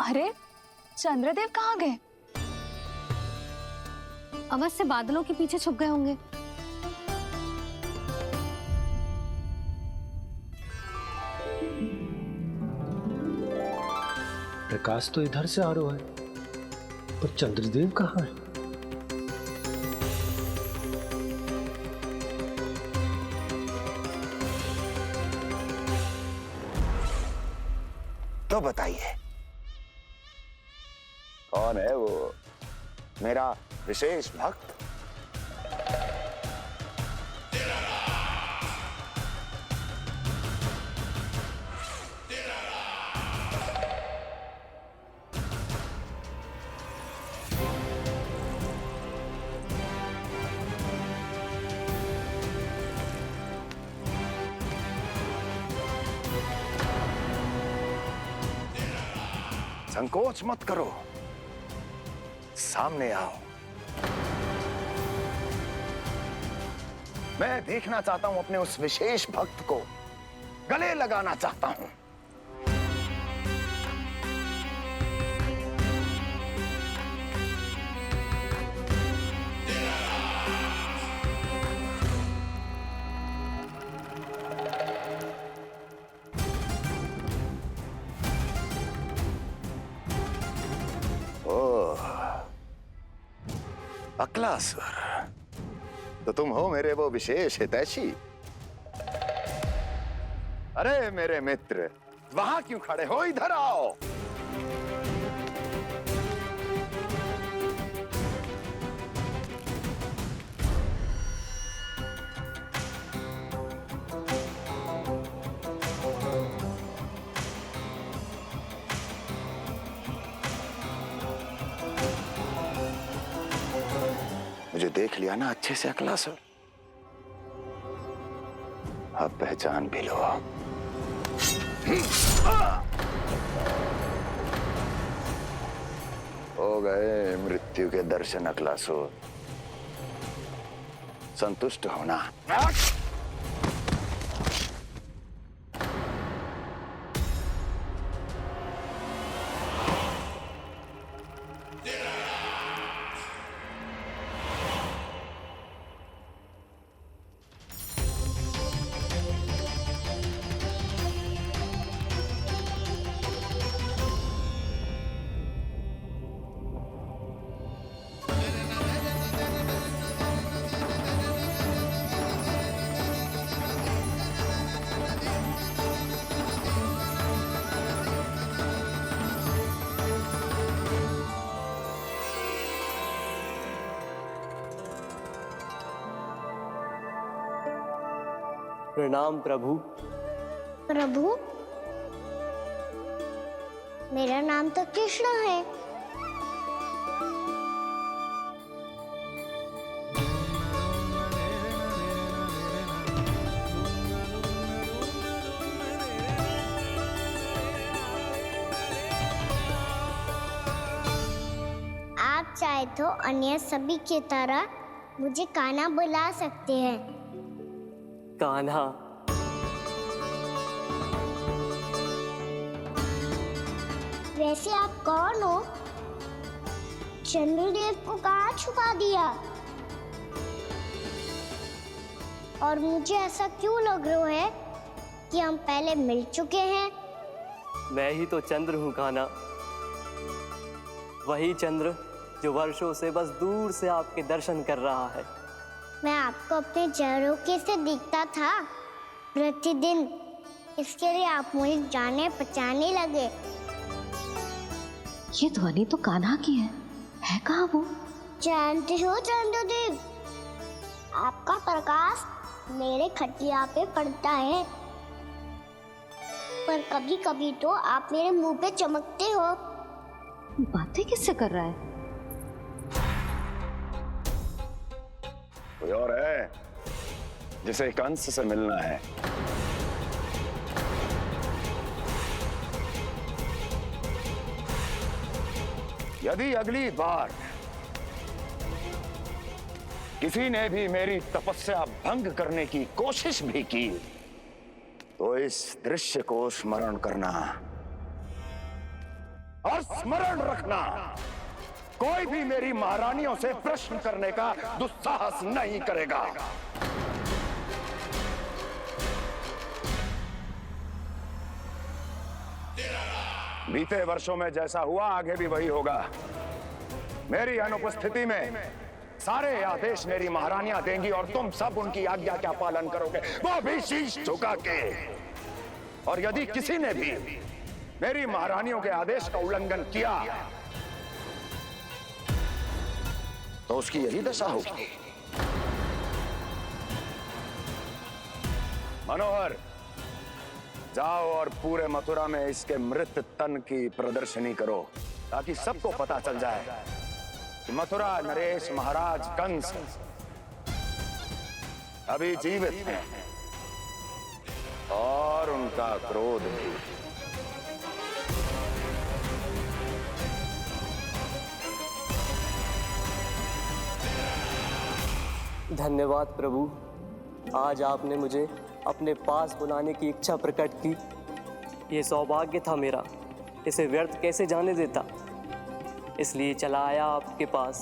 अरे चंद्रदेव कहाँ गए? अवश्य बादलों के पीछे छुप गए होंगे। प्रकाश तो इधर से आ रहा है, पर चंद्रदेव कहाँ है? तो बताइए कौन है वो मेरा विशेष भक्त? संकोच मत करो, सामने आओ। मैं देखना चाहता हूं अपने उस विशेष भक्त को, गले लगाना चाहता हूं। अक्लासुर, तो तुम हो मेरे वो विशेष हितैषी। अरे मेरे मित्र, वहां क्यों खड़े हो? इधर आओ। मुझे देख लिया ना अच्छे से अक्लासुर? अब पहचान भी लो। हो गए मृत्यु के दर्शन अक्लासुर, संतुष्ट होना। प्रणाम प्रभु। प्रभु, मेरा नाम तो कृष्ण है। आप चाहे तो अन्य सभी की तरह मुझे कान्हा बुला सकते हैं। कान्हा? वैसे आप कौन हो? चंद्रदेव को कहाँ छुपा दिया? और मुझे ऐसा क्यों लग रहा है कि हम पहले मिल चुके हैं? मैं ही तो चंद्र हूँ कान्हा, वही चंद्र जो वर्षों से बस दूर से आपके दर्शन कर रहा है। मैं आपको अपने झरोखे से दिखता था प्रतिदिन, इसके लिए आप मुझे जाने पहचानने लगे। ये ध्वनि तो कान्हा की है कहाँ वो? जानते हो चंद्रदेव, आपका प्रकाश मेरे खटिया पे पड़ता है, पर कभी कभी तो आप मेरे मुंह पे चमकते हो। बातें किससे कर रहा है? कोई और है जिसे कंस से मिलना है? यदि अगली बार किसी ने भी मेरी तपस्या भंग करने की कोशिश भी की तो इस दृश्य को स्मरण करना, और स्मरण रखना, कोई भी मेरी महारानियों से प्रश्न करने का दुस्साहस नहीं करेगा। बीते वर्षों में जैसा हुआ आगे भी वही होगा। मेरी अनुपस्थिति में सारे आदेश मेरी महारानियां देंगी और तुम सब उनकी आज्ञा का पालन करोगे, वो भी शीश झुका के। और यदि किसी ने भी मेरी महारानियों के आदेश का उल्लंघन किया तो उसकी यही दशा होगी। मनोहर, जाओ और पूरे मथुरा में इसके मृत तन की प्रदर्शनी करो, ताकि सबको पता चल जाए कि मथुरा नरेश महाराज कंस अभी जीवित हैं और उनका क्रोध भी। धन्यवाद प्रभु, आज आपने मुझे अपने पास बुलाने की इच्छा प्रकट की। ये सौभाग्य था मेरा, इसे व्यर्थ कैसे जाने देता। इसलिए चला आया आपके पास,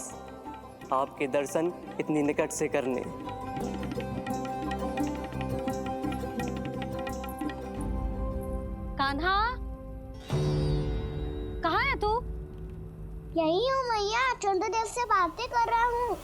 आपके दर्शन इतनी निकट से करने। कान्हा, कहाँ है तू? यही हूँ मैया, चंद्रदेव से बातें कर रहा हूँ।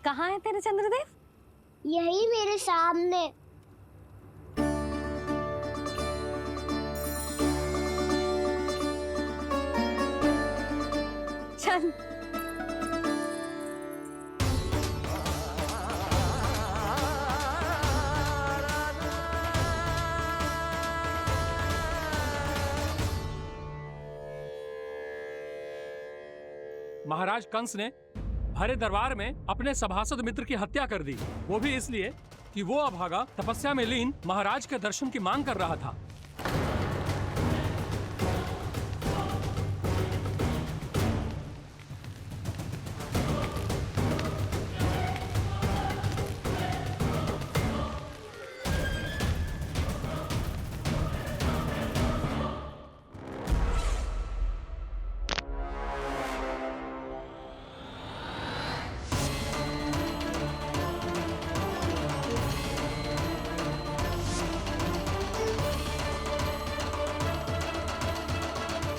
कहाँ है तेरे चंद्रदेव? यही मेरे सामने। चल। महाराज कंस ने भरे दरबार में अपने सभासद मित्र की हत्या कर दी, वो भी इसलिए कि वो अभागा तपस्या में लीन महाराज के दर्शन की मांग कर रहा था।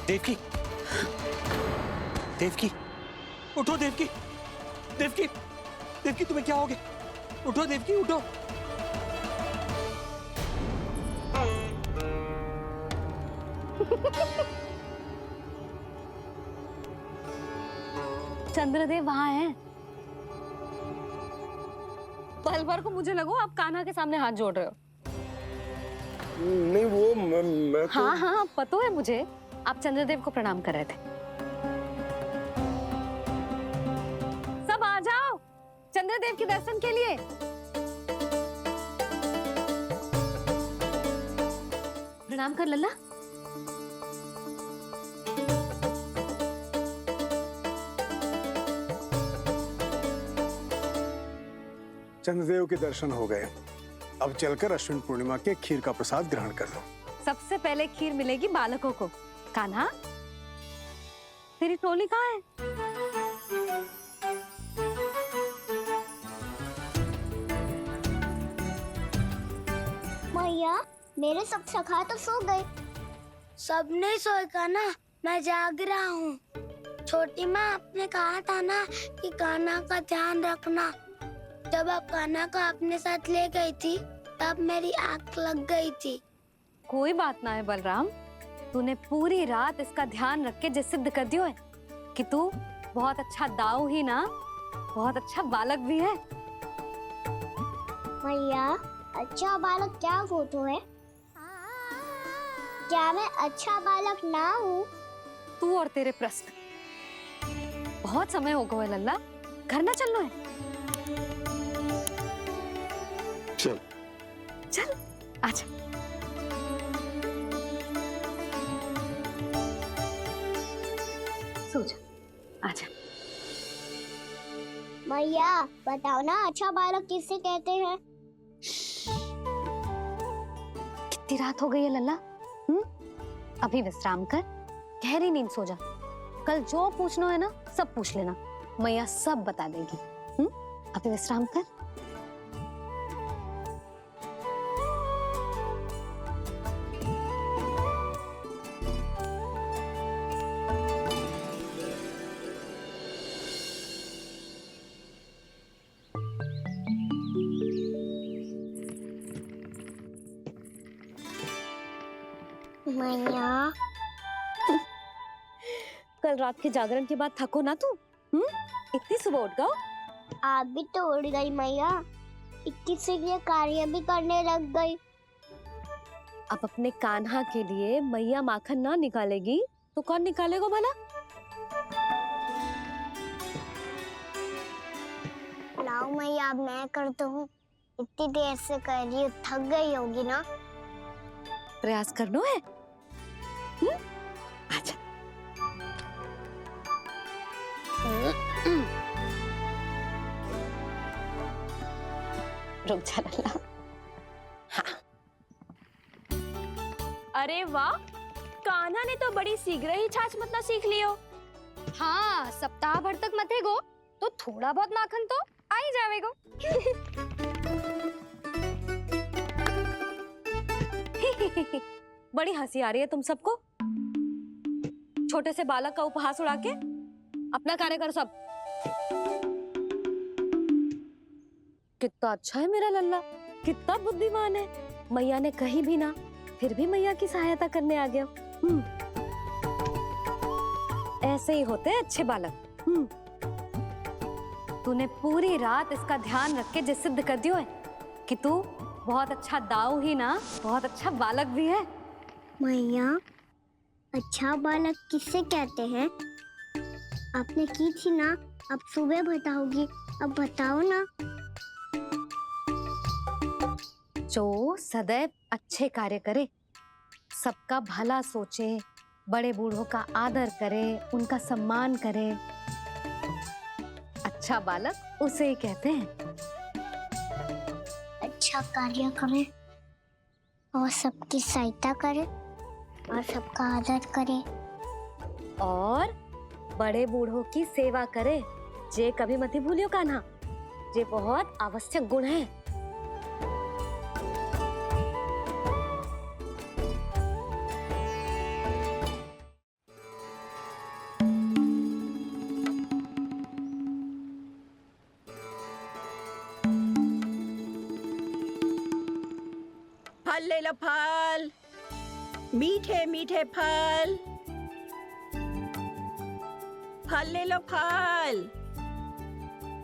देवकी, देवकी, उठो देवकी, देवकी, देवकी तुम्हें क्या हो गया? उठो देवकी, उठो। चंद्रदेव वहाँ हैं। पल भर को मुझे लगो आप कान्हा के सामने हाथ जोड़ रहे हो। नहीं, वो मैं तो... हाँ हाँ, पता है मुझे, आप चंद्रदेव को प्रणाम कर रहे थे। सब आ जाओ चंद्रदेव के दर्शन के लिए। प्रणाम कर लल्ला। चंद्रदेव के दर्शन हो गए, अब चलकर अश्विन पूर्णिमा के खीर का प्रसाद ग्रहण कर लो। सबसे पहले खीर मिलेगी बालकों को। कान्हा, तेरी टोली कहाँ है? मैया, मेरे सब सखा तो सो गए। सब नहीं सोए कान्हा, मैं जाग रहा हूँ। छोटी माँ, आपने कहा था ना कि कान्हा का ध्यान रखना। जब आप कान्हा को अपने साथ ले गई थी तब मेरी आंख लग गई थी। कोई बात ना है बलराम, तूने पूरी रात इसका ध्यान रख के जिस सिद्ध कर दियो है कि तू बहुत अच्छा दाऊ ही ना, बहुत अच्छा बालक भी है। मैया, अच्छा बालक क्या फोटो है? क्या मैं अच्छा बालक ना हूँ? तू और तेरे प्रश्न। बहुत समय हो गया लल्ला, घर ना चलना है। चल चल आजा। सो जा, आजा। मैया बताओ ना, अच्छा बालक किसे कहते हैं? कितनी रात हो गई है लल्ला? अभी विश्राम कर, गहरी नींद सो जा। कल जो पूछना है ना सब पूछ लेना, मैया सब बता देगी। अभी विश्राम कर। मैया कल रात के जागरण के बाद थको ना तू? इतनी सुबह उठ गओ? आप भी तो उड़ गई मैया, इतनी सी कार्य भी करने लग गई। अब अपने कान्हा के लिए मैया माखन ना निकालेगी तो कौन निकालेगा भला? लाओ मैया, अब मैं करता हूँ। इतनी देर से कर रही हूँ, थक गई होगी ना। प्रयास करना है। आजा। रुक जा लल्ला। अरे वाह, कान्हा ने तो बड़ी शीघ्र ही छाछ मतना सीख लियो। हाँ, सप्ताह भर तक मते गो तो थोड़ा बहुत माखन तो आ ही जावेगो। बड़ी हंसी आ रही है तुम सबको। छोटे से बालक का उपहास उड़ा के अपना कार्य कर सब। कितना अच्छा है मेरा लल्ला, कितना बुद्धिमान है। मैया ने कही भी ना, फिर भी मैया की सहायता करने आ गया। ऐसे ही होते हैं अच्छे बालक। तूने पूरी रात इसका ध्यान रख के जो सिद्ध कर दियो है कि तू बहुत अच्छा दाऊ ही ना, बहुत अच्छा बालक भी है। मैया, अच्छा बालक किससे कहते हैं? आपने की थी ना, अब सुबह बताओगी, अब बताओ ना। जो सदैव अच्छे कार्य करे, सबका भला सोचे, बड़े बूढ़ों का आदर करे, उनका सम्मान करे, अच्छा बालक उसे ही कहते हैं। अच्छा कार्य करे और सबकी सहायता करे और सबका आदर करे और बड़े बूढ़ों की सेवा करे। जे कभी मत भूलियो कान्हा, जे बहुत आवश्यक गुण है। फल ले लो, फल, मीठे मीठे फल। फल ले लो, फल,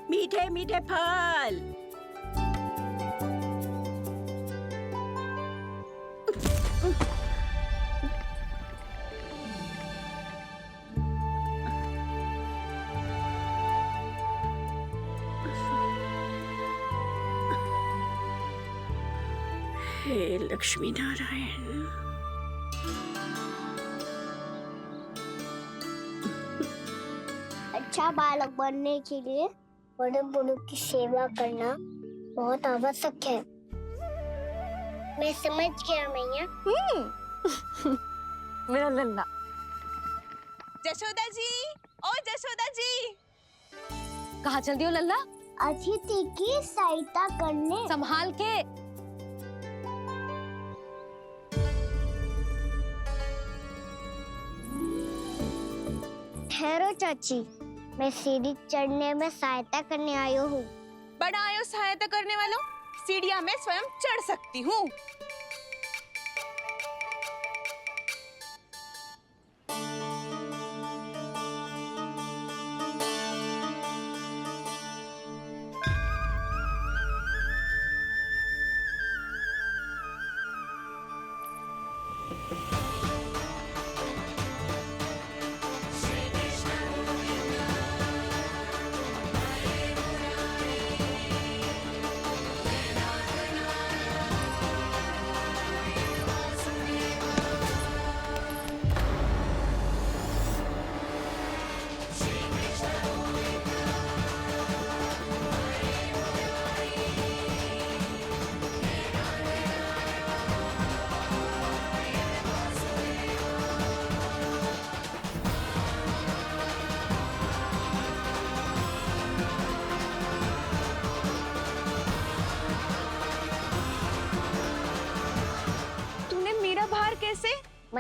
मीठे मीठे फल। हे लक्ष्मी नारायण। अच्छा बालक बनने के लिए बड़े बूढ़ों की सेवा करना बहुत आवश्यक है। मैं समझ गया मैया। मेरा लल्ला। जशोदा जी, ओ जशोदा जी। कहाँ चल दियो लल्ला? अतिथि की सहायता करने। संभाल के। ठहरो चाची, मैं सीढ़ी चढ़ने में सहायता करने आई हूँ। बड़ा आयो सहायता करने वालों, सीढ़ियां मैं स्वयं चढ़ सकती हूँ।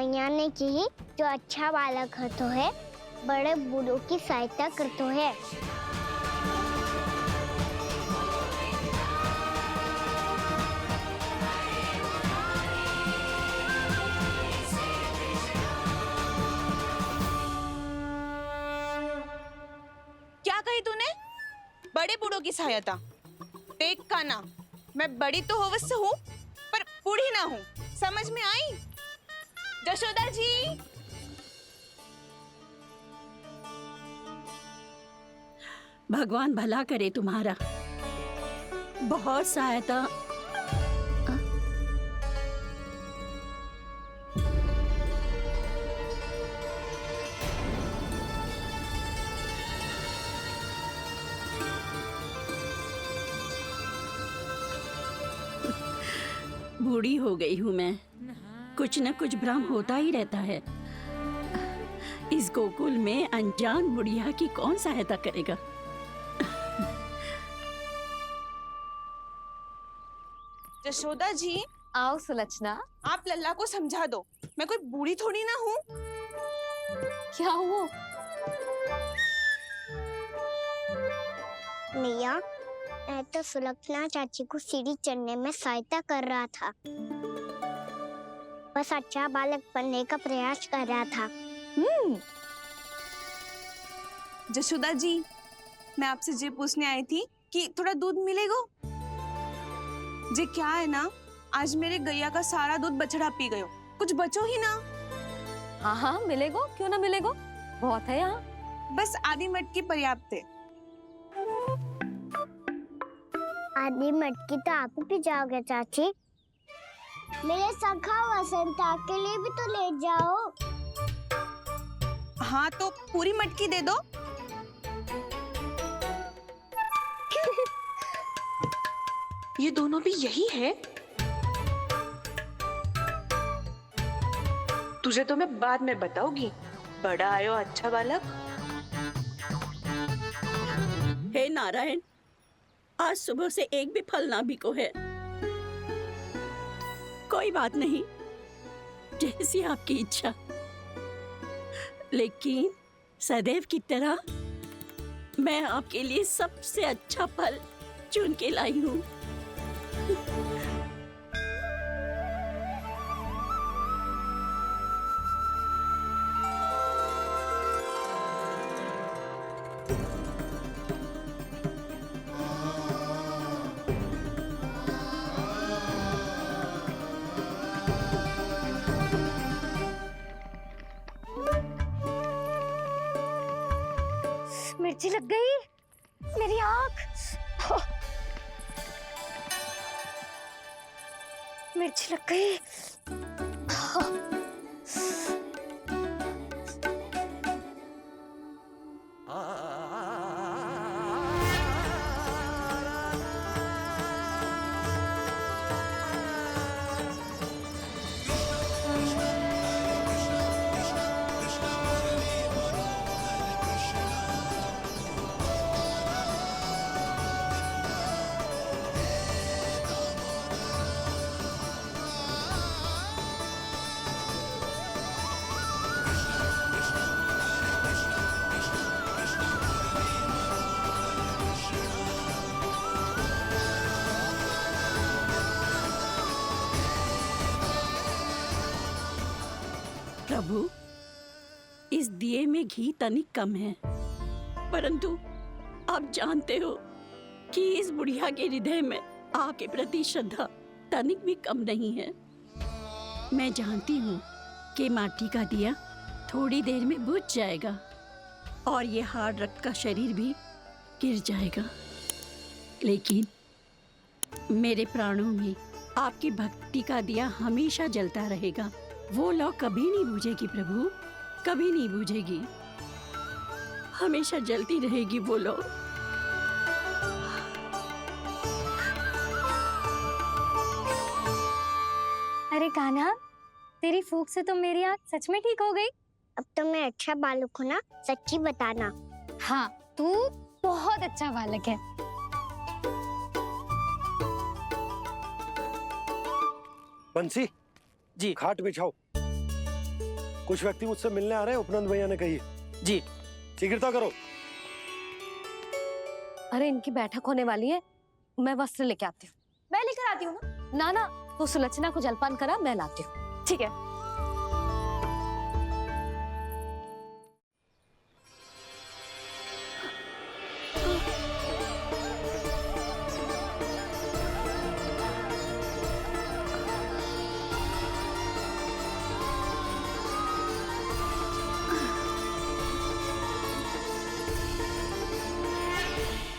मैया ने कही जो अच्छा बालक होतो है बड़े बूढ़ों की सहायता करतो है। क्या कही तूने? बड़े बूढ़ों की सहायता? देख काना, मैं बड़ी तो अवश्य हूँ पर बूढ़ी ना हूँ, समझ में आई? जशोदा जी, भगवान भला करे तुम्हारा। बहुत सहायता। बूढ़ी हो गई हूँ मैं, कुछ न कुछ भ्रम होता ही रहता है। इस गोकुल में अनजान बुढ़िया की कौन सहायता करेगा? जशोदा जी, आओ सुलक्षणा। आप लल्ला को समझा दो, मैं कोई बूढ़ी थोड़ी ना हूँ। क्या हुआ? मैया, मैं तो सुलक्षणा चाची को सीढ़ी चढ़ने में सहायता कर रहा था, बस अच्छा बालक बनने का प्रयास कर रहा था। जशोदा जी, मैं आपसे ये पूछने आई थी कि थोड़ा दूध मिलेगा? जे क्या है ना, आज मेरे गैया का सारा दूध बछड़ा पी गयो, कुछ बचो ही ना। हाँ हाँ मिलेगो, क्यों ना मिलेगो, बहुत है यहाँ। बस आधी मटकी पर्याप्त है। आधी मटकी तो आप ही पी जाओगे चाची, मेरे सखा वसंता के लिए भी तो ले जाओ। हाँ तो पूरी मटकी दे दो। ये दोनों भी यही है? तुझे तो मैं बाद में बताऊंगी, बड़ा आयो अच्छा बालक। हे नारायण, आज सुबह से एक भी फल ना बिको है। कोई बात नहीं, जैसी आपकी इच्छा, लेकिन सदैव की तरह मैं आपके लिए सबसे अच्छा फल चुन के लाई हूँ। मिर्ची लग गई मेरी आँख। मिर्ची लग गई। प्रभु, इस दिए में घी तनिक कम है, परंतु आप जानते हो कि इस बुढ़िया के हृदय में आपके प्रति श्रद्धा तनिक भी कम नहीं है। मैं जानती हूँ कि माटी का दिया थोड़ी देर में बुझ जाएगा और ये हार्ड रक्त का शरीर भी गिर जाएगा, लेकिन मेरे प्राणों में आपकी भक्ति का दिया हमेशा जलता रहेगा। वो लौ कभी नहीं बुझेगी प्रभु, कभी नहीं बुझेगी, हमेशा जलती रहेगी वो लौ। अरे कान्हा, तेरी फूंक से तो मेरी आँख सच में ठीक हो गई। अब तो मैं अच्छा बालक हूँ ना, सच्ची बताना। हाँ, तू बहुत अच्छा बालक है। बंसी जी। खाट बिछाओ। कुछ व्यक्ति मुझसे मिलने आ रहे हैं, उपनंद भैया ने कही। जी। शीघ्रता करो। अरे इनकी बैठक होने वाली है, मैं वस्त्र लेके आती हूँ। मैं लेकर आती हूँ ना। ना तो सुलक्षणा को जलपान करा, मैं लाती हूँ। ठीक है।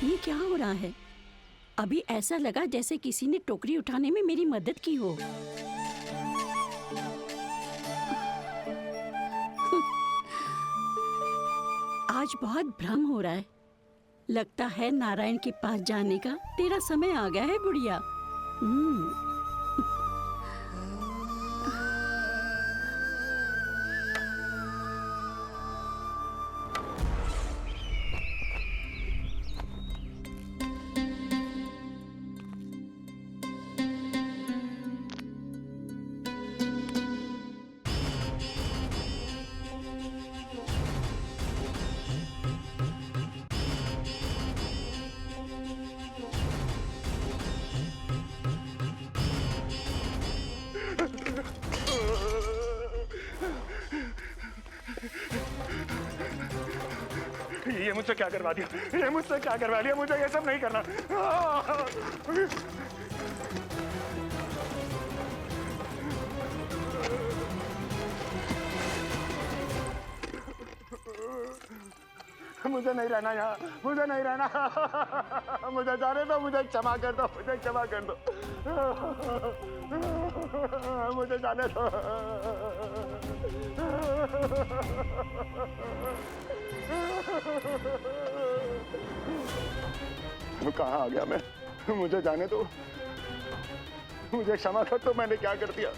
ये क्या हो रहा है? अभी ऐसा लगा जैसे किसी ने टोकरी उठाने में मेरी मदद की हो। आज बहुत भ्रम हो रहा है। लगता है नारायण के पास जाने का तेरा समय आ गया है बुढ़िया। ये मुझसे क्या करवा दिया, ये मुझसे क्या करवा लिया, मुझे ये सब नहीं करना। मुझे नहीं रहना यहाँ, मुझे नहीं रहना। मुझे जाने दो, मुझे क्षमा कर दो, मुझे क्षमा कर दो, मुझे जाने दो। कहाँ आ गया मैं? मुझे जाने दो, मुझे क्षमा कर दो। मैंने क्या कर दिया?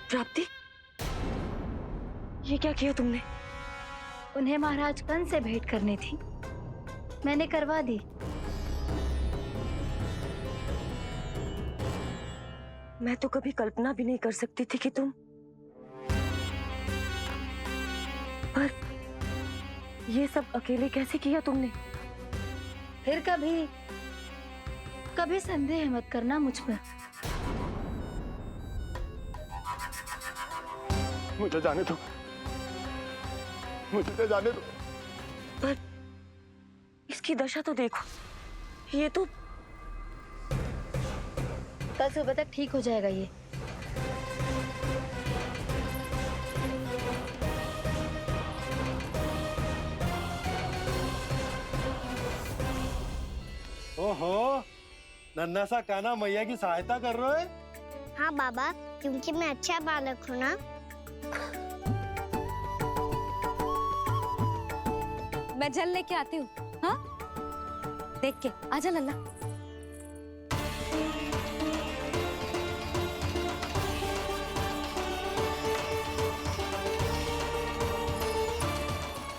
प्राप्ति, ये क्या किया तुमने? उन्हें महाराज कंस से भेंट करनी थी, मैंने करवा दी। मैं तो कभी कल्पना भी नहीं कर सकती थी कि तुम, पर ये सब अकेले कैसे किया तुमने? फिर कभी कभी संदेह मत करना मुझ पर। मुझे जाने दो, मुझे जाने दो। पर इसकी दशा तो देखो, ये तो कल सुबह तक ठीक हो जाएगा ये। ओहो, नन्हा सा कान्हा मैया की सहायता कर रहे हो? हाँ बाबा, क्योंकि मैं अच्छा बालक हूँ ना। मैं जल लेके आती हूँ। हाँ, देख के आजा लल्ला।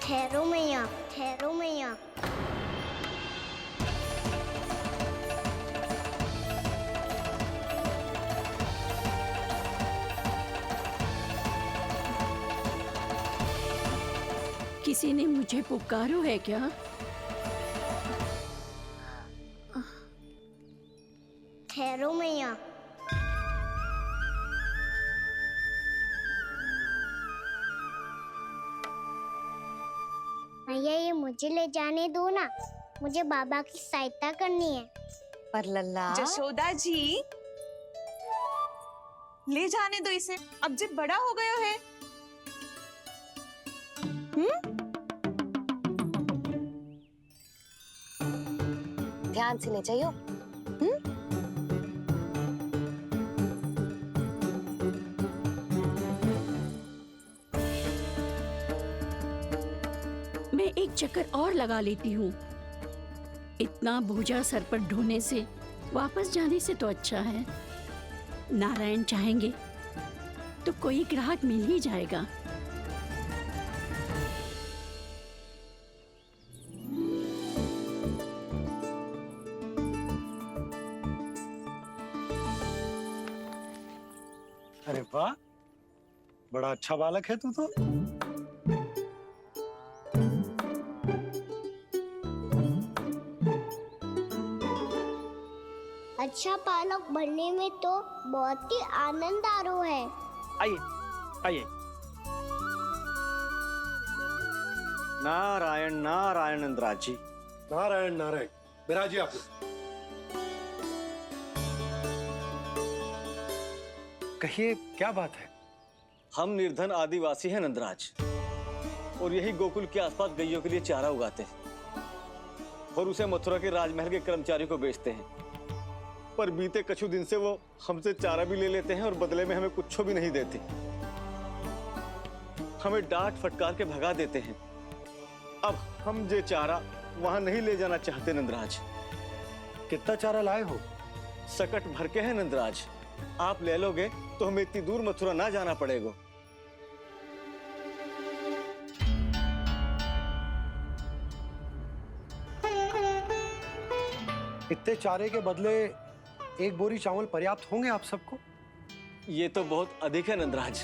ठहरो मैया, ठहरो मैया। किसी ने मुझे पुकारो है क्या? ठहरो मैया। मैया, ये मुझे ले जाने दो ना, मुझे बाबा की सहायता करनी है। पर लल्ला, जशोदा जी, ले जाने दो इसे, अब जब बड़ा हो गया है। ध्यान से ले जाइयो। मैं एक चक्कर और लगा लेती हूँ। इतना बोझा सर पर ढोने से वापस जाने से तो अच्छा है। नारायण चाहेंगे तो कोई ग्राहक मिल ही जाएगा। अरे वाह, बड़ा अच्छा बालक है तू तो। अच्छा पालक बनने में तो बहुत ही आनंद आ रहा है। आइए आइए। नारायण नारायण नंदराज जी। नारायण नारायण। बिराजिए आप। कहिए क्या बात है? हम निर्धन आदिवासी हैं नंदराज, और यही गोकुल के आसपास गैयों के लिए चारा उगाते हैं और उसे मथुरा के राजमहल के कर्मचारियों को बेचते हैं। पर बीते कुछ दिन से वो हमसे चारा भी ले लेते हैं और बदले में हमें कुछ भी नहीं देते। हमें डांट फटकार के भगा देते हैं। अब हम ये चारा वहां नहीं ले जाना चाहते नंदराज। कितना चारा लाए हो? सकट भर के हैं नंदराज। आप ले लोगे तो हमें इतनी दूर मथुरा ना जाना पड़ेगा। इतने चारे के बदले एक बोरी चावल पर्याप्त होंगे आप सबको? ये तो बहुत अधिक है नंदराज।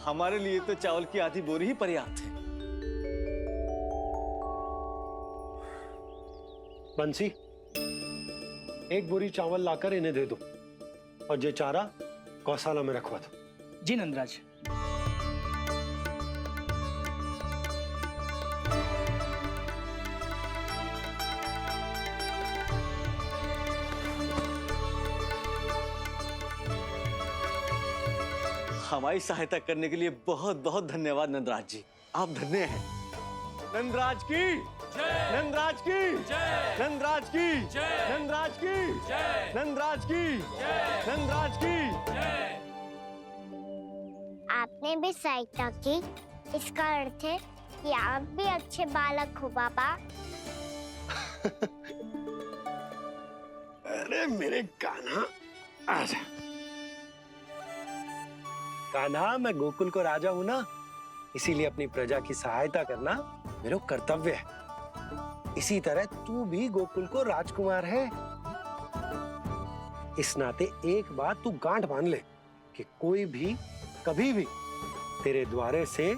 हमारे लिए तो चावल की आधी बोरी ही पर्याप्त है। बंसी, एक बोरी चावल लाकर इन्हें दे दो और ये चारा गौशाला में रखवा दो। जी नंदराज। हमारी सहायता करने के लिए बहुत बहुत धन्यवाद नंदराज जी। आप धन्य हैं। नंदराज की नंदराज की नंदराज की नंदराज की नंदराज की नंदराज की। आपने भी सहायता की, इसका अर्थ है कि आप भी अच्छे बालक हो पापा। अरे मेरे कान्हा, आजा। कान्हा, मैं गोकुल को राजा हूं ना, इसीलिए अपनी प्रजा की सहायता करना मेरा कर्तव्य है। इसी तरह तू भी गोकुल को राजकुमार है। इस नाते एक बात तू गांठ बांध ले कि कोई भी कभी भी तेरे द्वारे से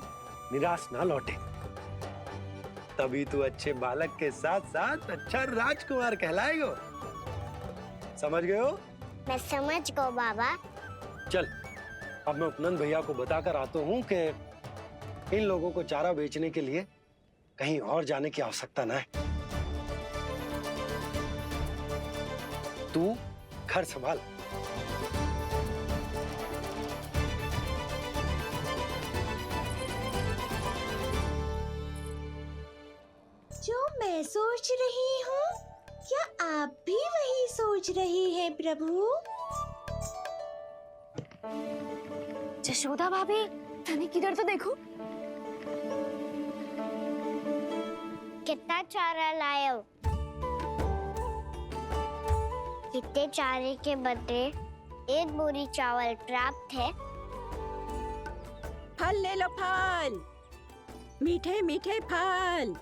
निराश ना लौटे। तभी तू अच्छे बालक के साथ साथ अच्छा राजकुमार कहलाएगा। समझ गए हो? मैं समझ गया बाबा। चल, अब मैं उपनंद भैया को बताकर आता हूँ कि इन लोगों को चारा बेचने के लिए कहीं और जाने की आवश्यकता न है। तू घर संभाल। जो मैं सोच रही हूँ, क्या आप भी वही सोच रही हैं प्रभु? जशोदा भाभी, तनिक किधर तो देखो। कितना चारा लाए हो? कितने चारे के बदले एक बोरी चावल प्राप्त है। फल ले लो, फल, मीठे मीठे फल।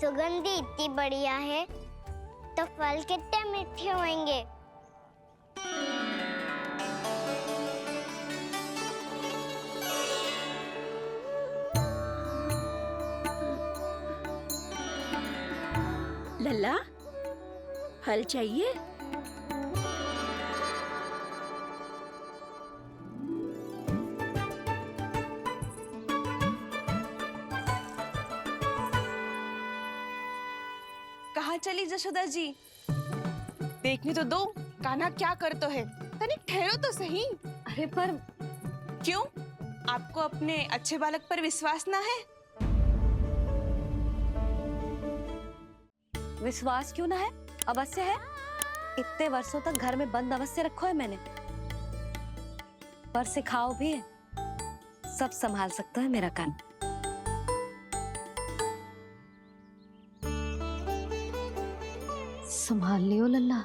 सुगंधी इतनी बढ़िया है तो फल कितने मीठे होंगे। लल्ला, फल चाहिए? कहाँ चली जशोदा जी? देखने तो दो कान्हा क्या करता है। तनिक ठहरो तो सही। अरे पर क्यों? आपको अपने अच्छे बालक पर विश्वास ना है? विश्वास क्यों ना है? अवश्य है। इतने वर्षों तक घर में बंद अवश्य रखो है मैंने, पर सिखाओ भी है। सब संभाल सकता है मेरा कान। संभाल लियो लल्ला,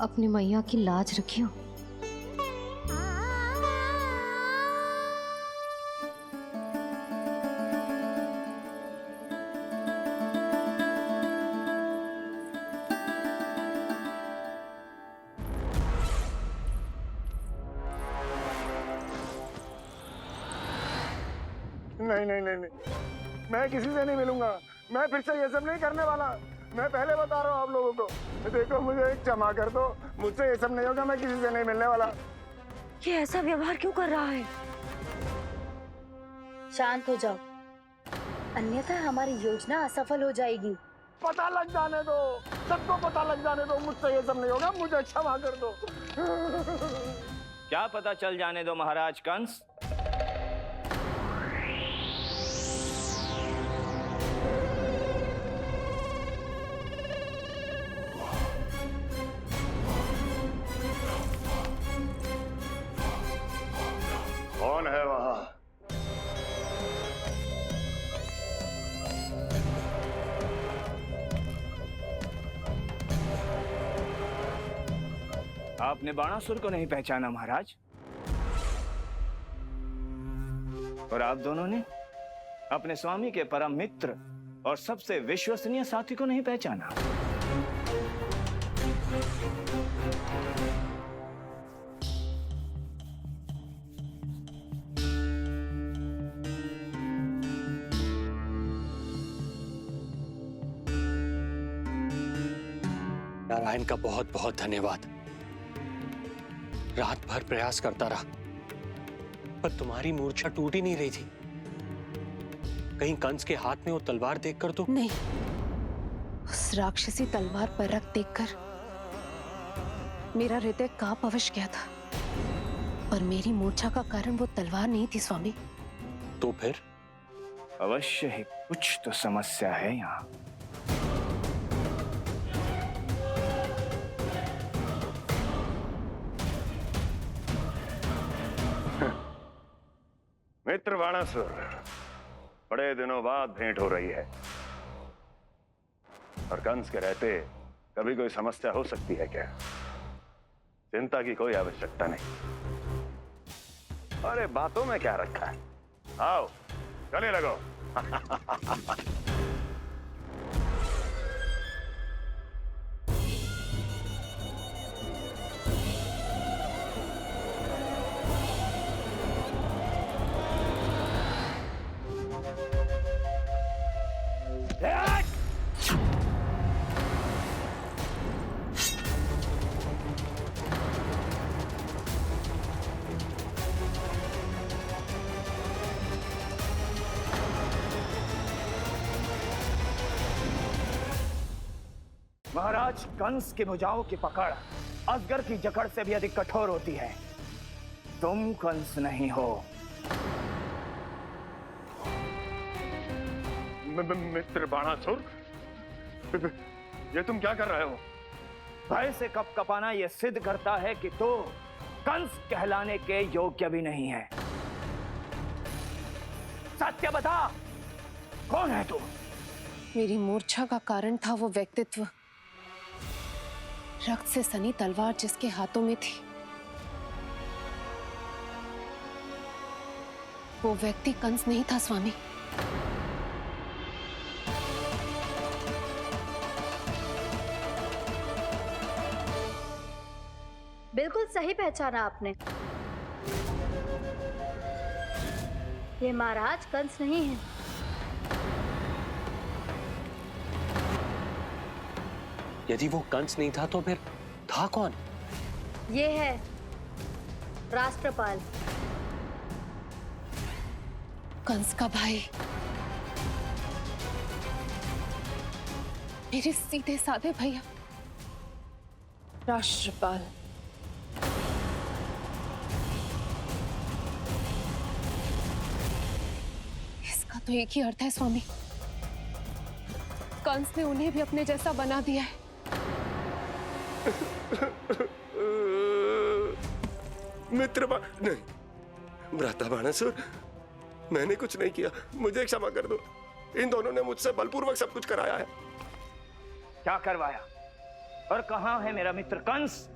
अपनी मैया की लाज रखियो। नहीं नहीं नहीं नहीं, मैं किसी से नहीं मिलूंगा। मैं फिर से ये सब नहीं करने वाला। मैं पहले बता रहा हूँ आप लोगों को। देखो मुझे एक क्षमा कर दो, मुझसे ये सब नहीं होगा। मैं किसी से नहीं मिलने वाला। ये ऐसा व्यवहार क्यों कर रहा है? शांत हो जाओ, अन्यथा हमारी योजना असफल हो जाएगी। पता लग जाने दो, सबको पता लग जाने दो, मुझसे ये सब नहीं होगा। मुझे क्षमा कर दो। क्या पता चल जाने दो महाराज कंस? कौन है वहां? आपने बाणासुर को नहीं पहचाना महाराज? और आप दोनों ने अपने स्वामी के परम मित्र और सबसे विश्वसनीय साथी को नहीं पहचाना? नारायण का बहुत बहुत धन्यवाद। रात भर प्रयास करता रहा, पर तुम्हारी मूर्छा टूट ही नहीं रही थी। कहीं कंस के हाथ में वो तलवार देखकर तो नहीं, उस राक्षसी तलवार पर रख देखकर मेरा हृदय कांप अवश्य गया था, पर मेरी मूर्छा का कारण वो तलवार नहीं थी स्वामी। तो फिर? अवश्य ही कुछ तो समस्या है यहाँ। मित्र बाणासुर, बड़े दिनों बाद भेंट हो रही है। और कंस के रहते कभी कोई समस्या हो सकती है क्या? चिंता की कोई आवश्यकता नहीं। अरे बातों में क्या रखा है? आओ गले लगो। महाराज कंस की भुजाओं की पकड़ अजगर की जकड़ से भी अधिक कठोर होती है। तुम कंस नहीं हो। मित्र बाणासुर, ये तुम क्या कर रहे हो? भय से कपकपाना यह सिद्ध करता है कि तू कंस कहलाने के योग्य भी नहीं है। सत्य बता, कौन है तू? मेरी मूर्छा का कारण था वो व्यक्तित्व, रक्त से सनी तलवार जिसके हाथों में थी। वो व्यक्ति कंस नहीं था स्वामी। बिल्कुल सही पहचाना आपने। ये महाराज कंस नहीं है। यदि वो कंस नहीं था तो फिर था कौन? ये है राष्ट्रपाल, कंस का भाई, मेरे सीधे साधे भैया राष्ट्रपाल। इसका तो एक ही अर्थ है स्वामी, कंस ने उन्हें भी अपने जैसा बना दिया है। नहीं, भ्राता बाणासुर, मैंने कुछ नहीं किया, मुझे क्षमा कर दो। इन दोनों ने मुझसे बलपूर्वक सब कुछ कराया है। क्या करवाया? और कहां है मेरा मित्र कंस?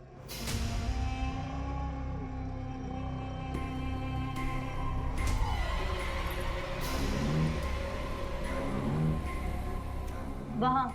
वहां।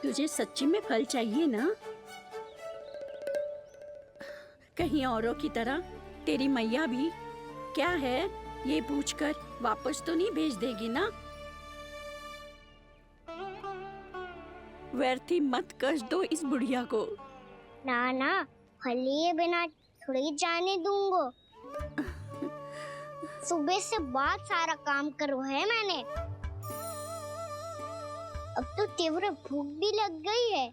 तुझे सच्ची में फल चाहिए ना? कहीं औरों की तरह तेरी मैया भी क्या है ये पूछकर वापस तो नहीं भेज देगी ना? व्यर्थ ही मत कष्ट दो इस बुढ़िया को। ना ना, फल लिए बिना थोड़ी जाने दूंगो। सुबह से बहुत सारा काम करो है मैंने। अब तो तीव्र भूख भी लग गई है।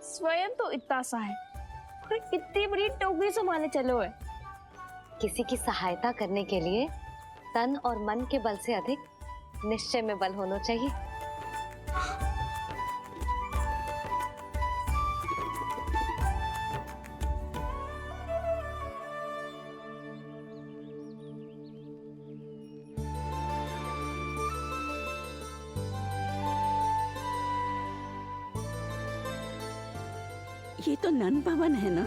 स्वयं तो इतना सा है, फिर कितनी बड़ी टोकरी संभाले चलो है। किसी की सहायता करने के लिए तन और मन के बल से अधिक निश्चय में बल होना चाहिए। ये तो नन भवन है ना?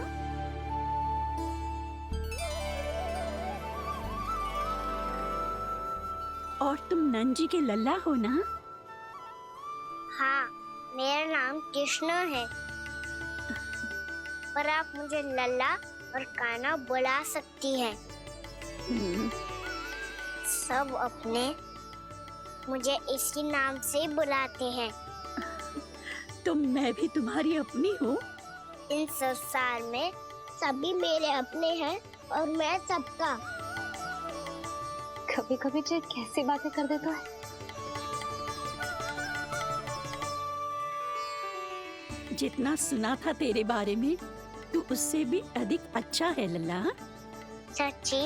और तुम नन जी के लल्ला हो ना? हाँ, मेरा नाम कृष्ण है, पर आप मुझे लल्ला और कान्हा बुला सकती हैं। सब अपने मुझे इसी नाम से बुलाते हैं। तो मैं भी तुम्हारी अपनी हूँ। इन संसार में सभी मेरे अपने हैं और मैं सबका। कभी कभी जो कैसी बातें कर देता है। जितना सुना था तेरे बारे में, तू उससे भी अधिक अच्छा है लल्ला। सच्ची?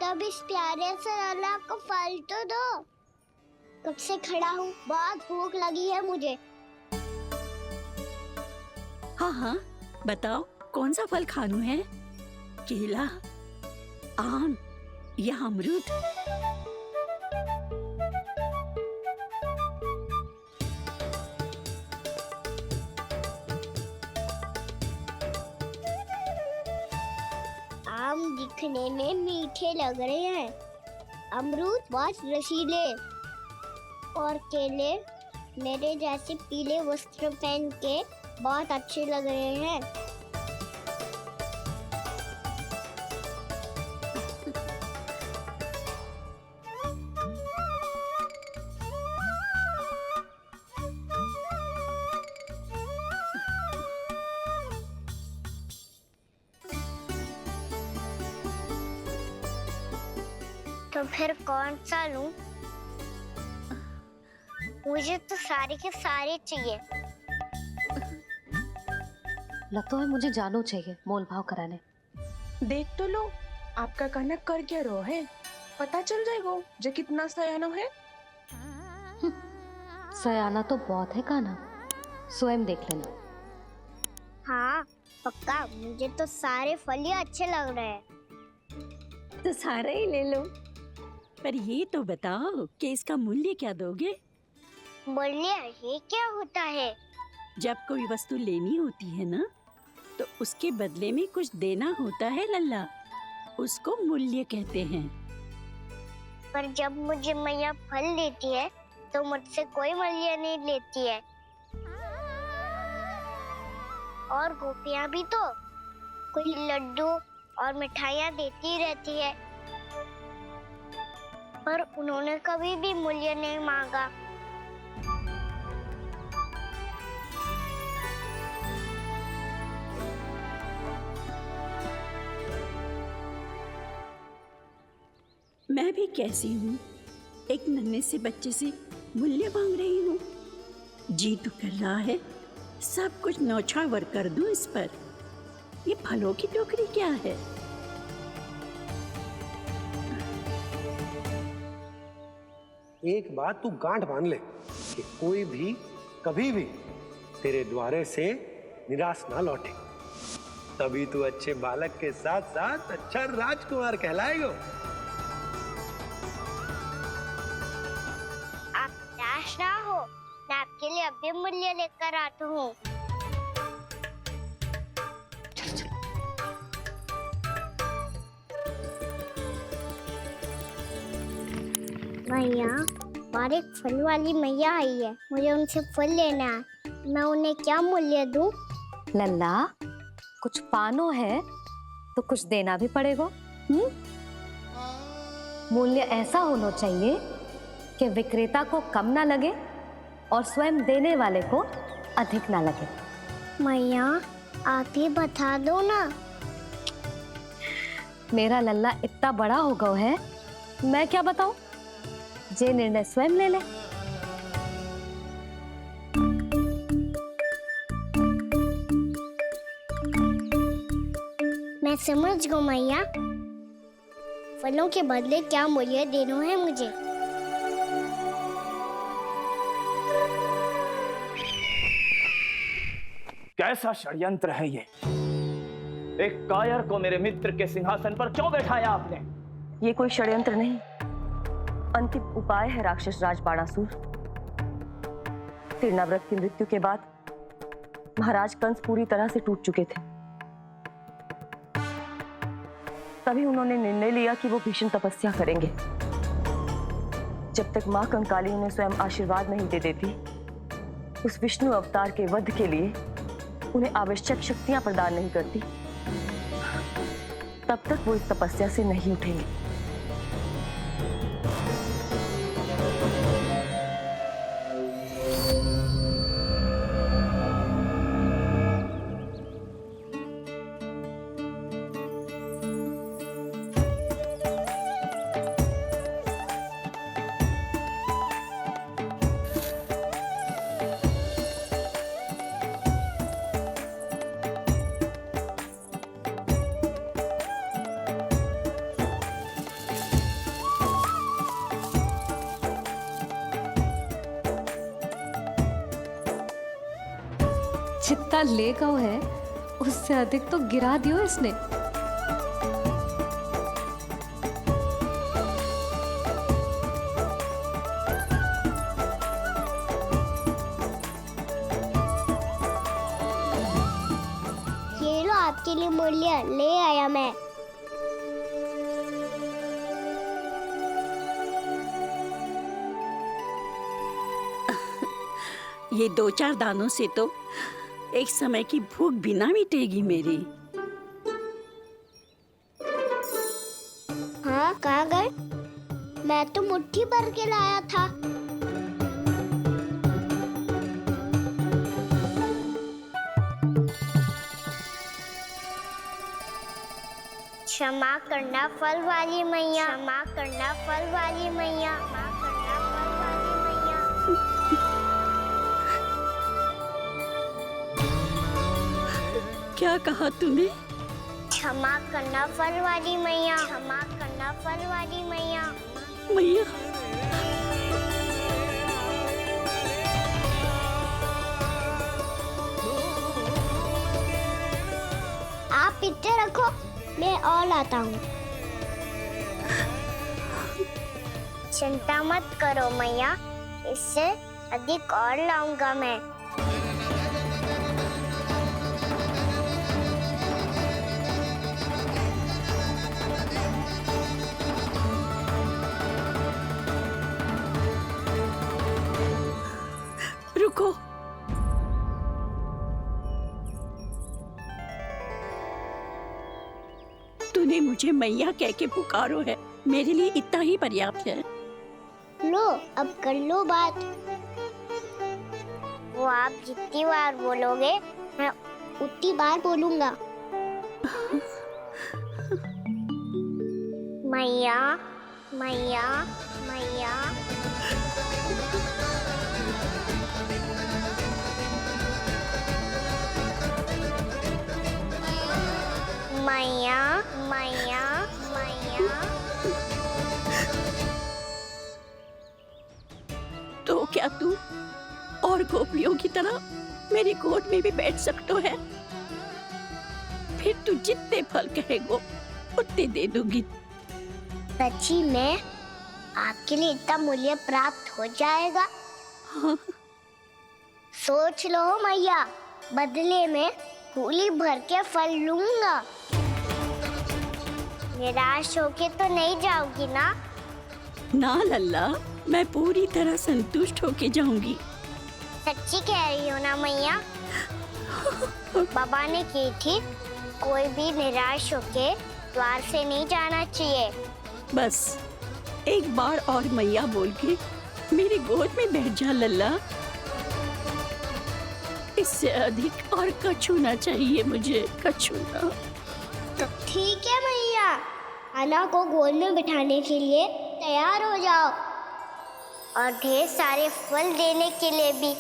तब इस प्यारे से लल्ला को फल तो दो। कब से खड़ा हूँ, बहुत भूख लगी है मुझे। हाँ हाँ, बताओ कौन सा फल खानू है? केला, आम या अमरूद? आम दिखने में मीठे लग रहे हैं, अमरूद बहुत रसीले और केले मेरे जैसे पीले वस्त्र पहन के बहुत अच्छे लग रहे हैं। तो फिर कौन सा लूं? मुझे तो सारे के सारे चाहिए। लगता है मुझे जानो चाहिए मोल भाव कराने। देख तो लो, आपका कान्हा कर क्या रहो है, पता चल जाएगा जो कितना सयानो है। सयाना तो बहुत है कान्हा, स्वयं देख लेना। हाँ पक्का, मुझे तो सारे फल ही अच्छे लग रहे हैं। तो सारा ही ले लो। पर ये तो बताओ कि इसका मूल्य क्या दोगे? मूल्य ये क्या होता है? जब कोई वस्तु लेनी होती है ना, तो उसके बदले में कुछ देना होता है लल्ला, उसको मूल्य कहते हैं। पर जब मुझे मैया फल देती है तो मुझसे कोई मूल्य नहीं लेती है। और गोपियां भी तो कोई लड्डू और मिठाइयाँ देती रहती है, पर उन्होंने कभी भी मूल्य नहीं मांगा। मैं भी कैसी हूँ, एक नन्हे से बच्चे से मूल्य मांग रही हूँ। जी तो कर रहा है सब कुछ न्यौछावर कर दूं इस पर। ये फलों की टोकरी क्या है? एक बात तू गांठ बांध ले कि कोई भी कभी भी तेरे द्वारे से निराश ना लौटे, तभी तू अच्छे बालक के साथ साथ अच्छा राजकुमार कहलाएगा। आप निराश ना हो, मैं आपके लिए अभी मूल्य लेकर आता हूँ। मैया, और एक फल वाली मैया आई है, मुझे उनसे फल लेना है। मैं उन्हें क्या मूल्य दूं? लल्ला, कुछ पानो है तो कुछ देना भी पड़ेगा। मूल्य ऐसा होना चाहिए कि विक्रेता को कम ना लगे और स्वयं देने वाले को अधिक ना लगे। मैया, आप ही बता दो ना। मेरा लल्ला इतना बड़ा हो गया है, मैं क्या बताऊं? जे निर्णय स्वयं ले ले। मैं समझ गई मैया, फलों के बदले क्या मूल्य देना है मुझे। कैसा षड्यंत्र है ये? एक कायर को मेरे मित्र के सिंहासन पर क्यों बैठाया आपने? ये कोई षड्यंत्र नहीं, अंतिम उपाय है राक्षस राज बाणासुर। तीर्णाव्रत की मृत्यु के बाद महाराज कंस पूरी तरह से टूट चुके थे। तभी उन्होंने निर्णय लिया कि वो भीषण तपस्या करेंगे। जब तक मां कंकाली उन्हें स्वयं आशीर्वाद नहीं दे देती, उस विष्णु अवतार के वध के लिए उन्हें आवश्यक शक्तियां प्रदान नहीं करती, तब तक वो इस तपस्या से नहीं उठेंगे। जितना ले गया है उससे अधिक तो गिरा दियो इसने। ये लो आपके लिए मूल्य ले आया मैं। ये 2-4 दानों से तो एक समय की भूख भी ना मिटेगी मेरी। हाँ, कहाँ गए? मैं तो मुट्ठी भर के लाया था। क्षमा करना फल वाली मैया, क्षमा करना फल वाली मैया, क्षमा करना फल वाली मैया। क्या कहा तूने? क्षमा करना फल वाली मैया, क्षमा करना फल वाली मैया। मैया, आप इतने रखो, मैं और लाता हूँ। चिंता मत करो मैया, इससे अधिक और लाऊंगा मैं। रुको। तूने मुझे मैया कह के पुकारो है, मेरे लिए इतना ही पर्याप्त है। लो, अब कर लो बात। वो आप जितनी बार बोलोगे, मैं उतनी बार बोलूंगा। मैया, मैया, मैया। मैया, मैया, मैया। तो क्या तू और गोपियों की तरह मेरी गोद में भी बैठ सकते है। फिर तू जितने फल कहेगो उतने दे दूंगी। सच्ची में आपके लिए इतना मूल्य प्राप्त हो जाएगा? हाँ। सोच लो मैया, बदले में फूली भर के फल लूंगा। निराश होके तो नहीं जाओगी ना? ना लल्ला, मैं पूरी तरह संतुष्ट होके जाऊंगी। सच्ची कह रही हो ना मैया? बाबा ने की थी, कोई भी निराश होके द्वार से नहीं जाना चाहिए। बस एक बार और मैया बोल के मेरी गोद में बैठ जा लल्ला। इससे अधिक और कछु ना चाहिए मुझे, कछु ना। ठीक है मैया, आना को गोद में बिठाने के लिए तैयार हो जाओ और ढेर सारे फल देने के लिए भी।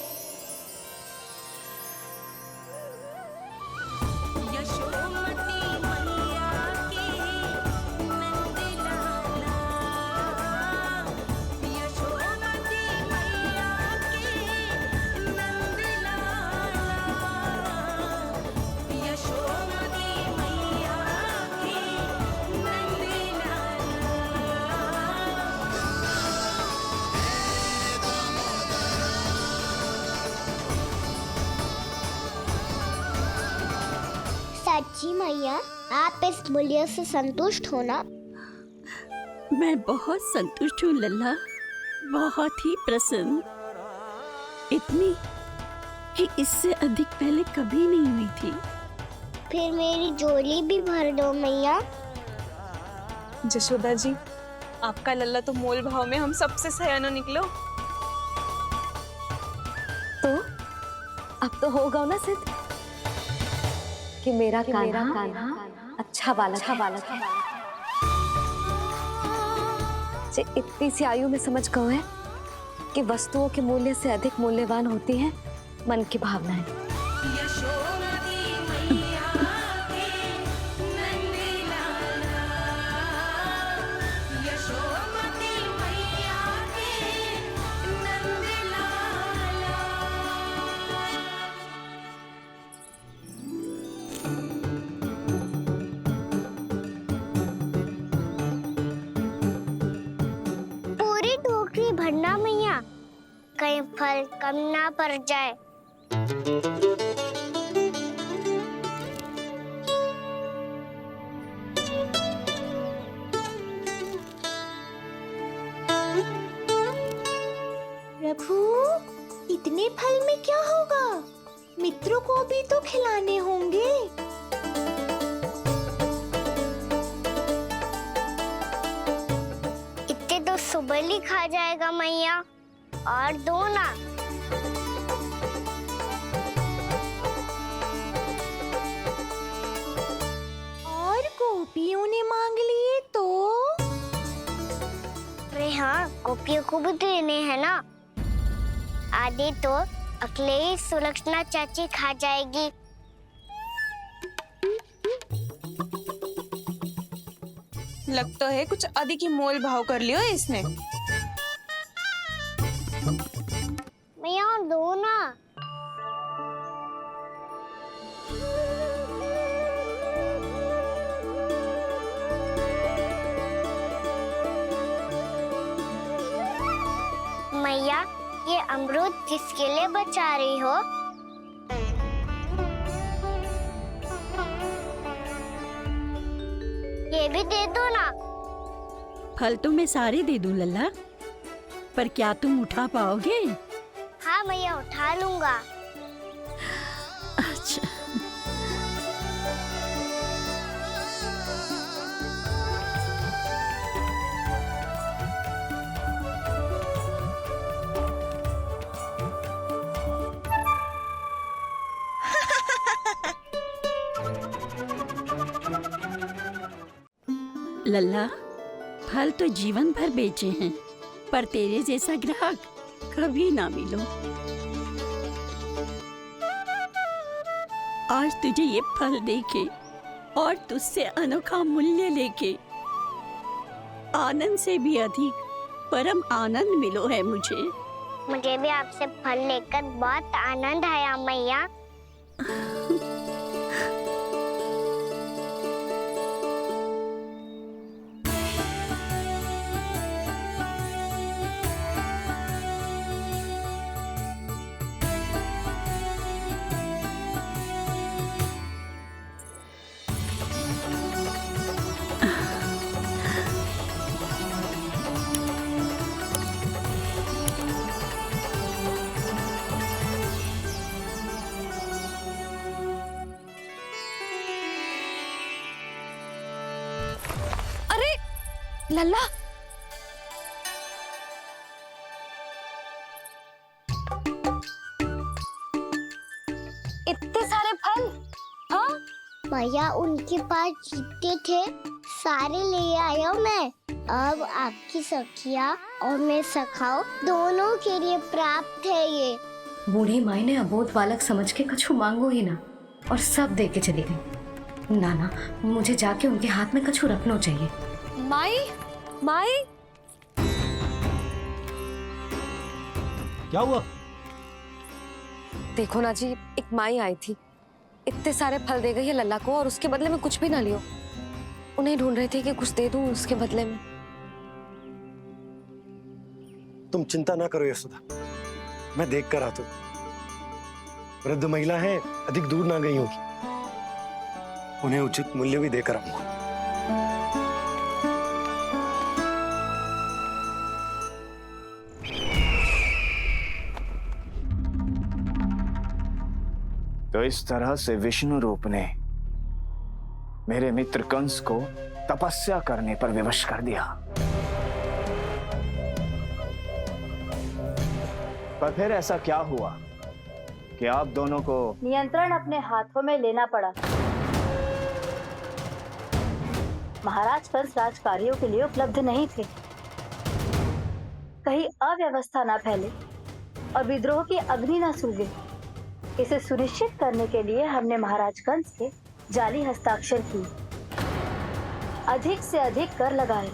सच्ची मैया, आप इस मूल्य से संतुष्ट हो ना? मैं बहुत संतुष्ट हूँ लल्ला, बहुत ही प्रसन्न। इतनी कि इससे अधिक पहले कभी नहीं हुई थी। फिर मेरी झोली भी भर दो मैया। जशोदा जी, आपका लल्ला तो मोल भाव में हम सबसे सयाना निकलो। तो अब तो होगा ना सिद्ध कि मेरा कान्हा अच्छा बालक है। जे इतनी सी आयु में समझ गए है कि वस्तुओं के मूल्य से अधिक मूल्यवान होती है मन की भावनाएं। भरना मैया, कहीं फल कम ना पड़ जाए। प्रभु, इतने फल में क्या होगा? मित्रों को भी तो खिलाने होंगे। सुबह ही खा जाएगा मैया, और दो ना। और गोपियों ने मांग लिए तो? अरे हाँ, गोपियों को भी देने हैं ना। आधे तो अकेले ही सुलक्षणा चाची खा जाएगी। लगता है कुछ अधिक ही मोल भाव कर लियो इसने। मैया दो ना। मैया, ये अमरूद किसके लिए बचा रही हो? ये भी दे दो ना। फल तो मैं सारे दे दूं लल्ला, पर क्या तुम उठा पाओगे? हाँ मैया, उठा लूंगा। अच्छा। लल्ला, फल तो जीवन भर बेचे हैं, पर तेरे जैसा ग्राहक कभी ना मिलो। आज तुझे ये फल देके और तुझसे अनोखा मूल्य लेके आनंद से भी अधिक परम आनंद मिलो है मुझे। मुझे भी आपसे फल लेकर बहुत आनंद आया मैया। लल्ला, इतने सारे फल? हाँ भैया उनके पास जितने थे सारे ले आया मैं। अब आपकी सखिया और मैं सखाओ दोनों के लिए प्राप्त है ये। बूढ़ी माई ने अबोध बालक समझ के कछु मांगो ही ना और सब दे के चली गई। नाना, मुझे जाके उनके हाथ में कछु रखना चाहिए। माई, माई, क्या हुआ? देखो ना जी, एक माई आई थी, इतने सारे फल दे गई है लल्ला को और उसके बदले में कुछ भी ना लियो। उन्हें ढूंढ रही थी कि कुछ दे दूं उसके बदले में। तुम चिंता ना करो यशोदा, मैं देख कर आता हूं। वृद्ध महिला है, अधिक दूर ना गई होगी, उन्हें उचित मूल्य भी देकर आऊंगा। तो इस तरह से विष्णु रूप ने मेरे मित्र कंस को तपस्या करने पर विवश कर दिया। पर फिर ऐसा क्या हुआ कि आप दोनों को नियंत्रण अपने हाथों में लेना पड़ा। महाराज कंस राजकार्यों के लिए उपलब्ध नहीं थे। कहीं अव्यवस्था ना फैले और विद्रोह की अग्नि ना सूझे, इसे सुनिश्चित करने के लिए हमने महाराज कंस के जाली हस्ताक्षर किए, अधिक से अधिक कर लगाए।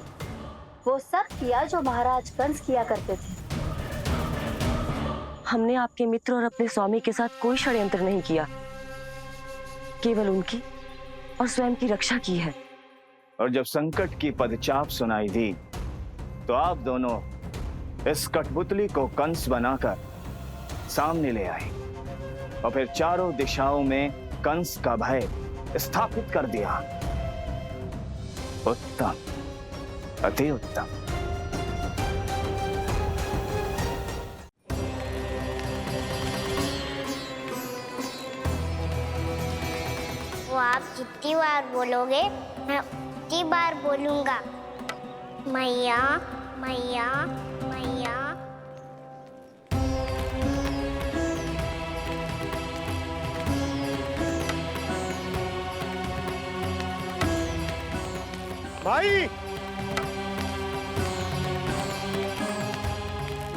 वो सब किया जो महाराज कंस किया करते थे। हमने आपके मित्र और अपने स्वामी के साथ कोई षड्यंत्र नहीं किया, केवल उनकी और स्वयं की रक्षा की है। और जब संकट की पदचाप सुनाई दी तो आप दोनों इस कठपुतली को कंस बनाकर सामने ले आए और फिर चारों दिशाओं में कंस का भय स्थापित कर दिया। उत्तम, अति उत्तम। वो आप जितनी बार बोलोगे मैं उतनी बार बोलूंगा। मैया मैया मैया। माई,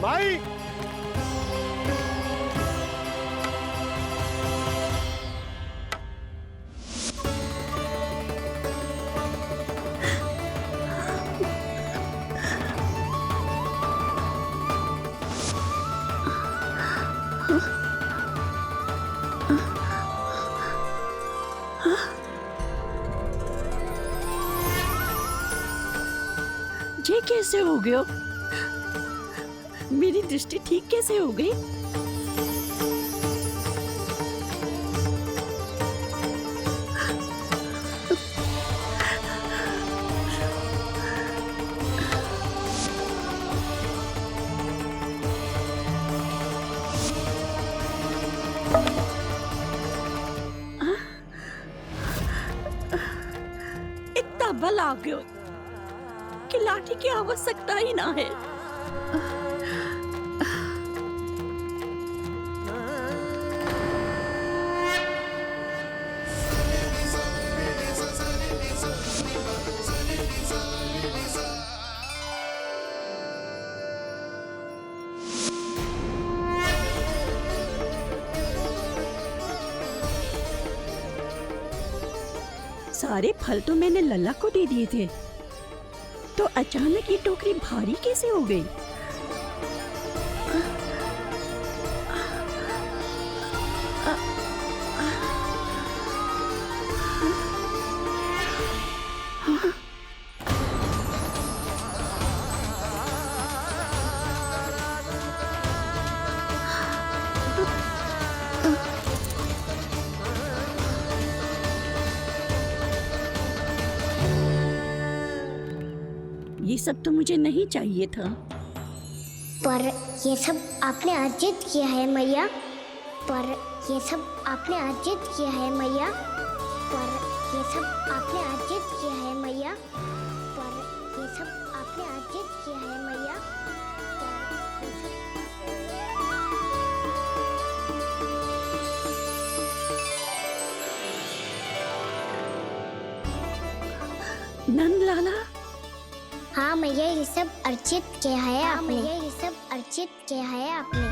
माई, ये कैसे हो गया? मेरी दृष्टि ठीक कैसे हो गई? इतना बल आ गया कि लाठी की आवश्यकता ही ना है। सारे फल तो मैंने लल्ला को दे दिए थे, तो अचानक ये टोकरी भारी कैसे हो गई? सब तो मुझे नहीं चाहिए था। पर ये सब आपने अर्जित किया है मैया। पर ये सब आपने अर्जित किया है मैया। पर ये सब आपने अर्जित किया है मैया। पर ये सब आपने अर्जित किया है मैया। नंद लाला, हाँ मैया, ये सब अर्जित किया है आपने। ये सब अर्जित किया है आपने।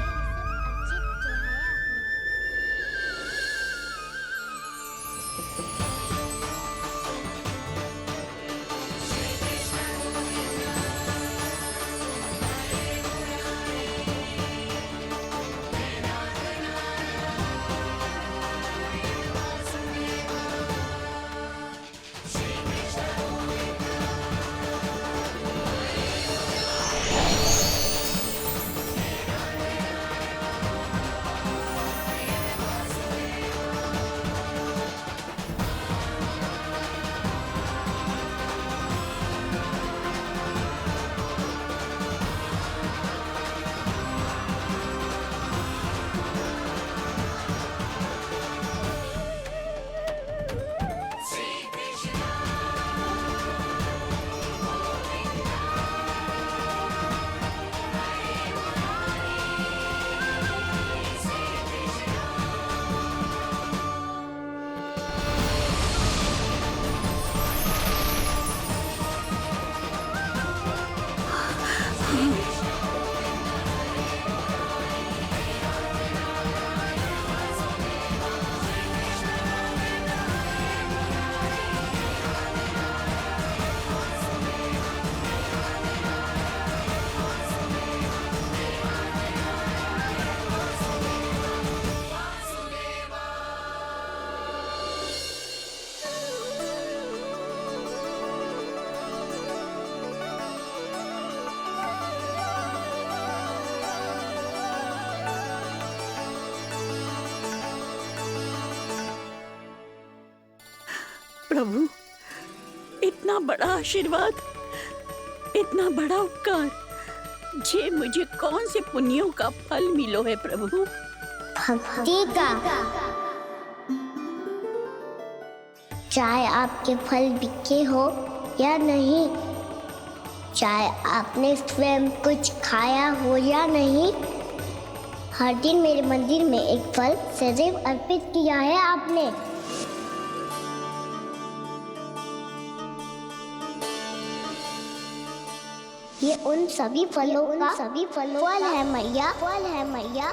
प्रभु, इतना बड़ा आशीर्वाद, इतना बड़ा उपकार, जे मुझे कौन से पुण्यों का फल मिलो है प्रभु? भक्ति का। चाहे आपके फल बिके हो या नहीं, चाहे आपने स्वयं कुछ खाया हो या नहीं, हर दिन मेरे मंदिर में एक फल सदैव अर्पित किया है आपने। ये उन सभी फलों का फल है मैया। फल है मैया।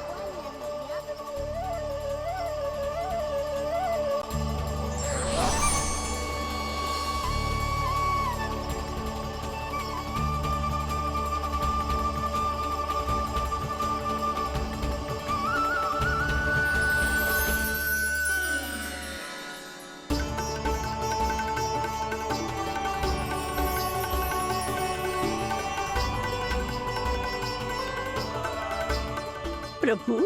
प्रभु,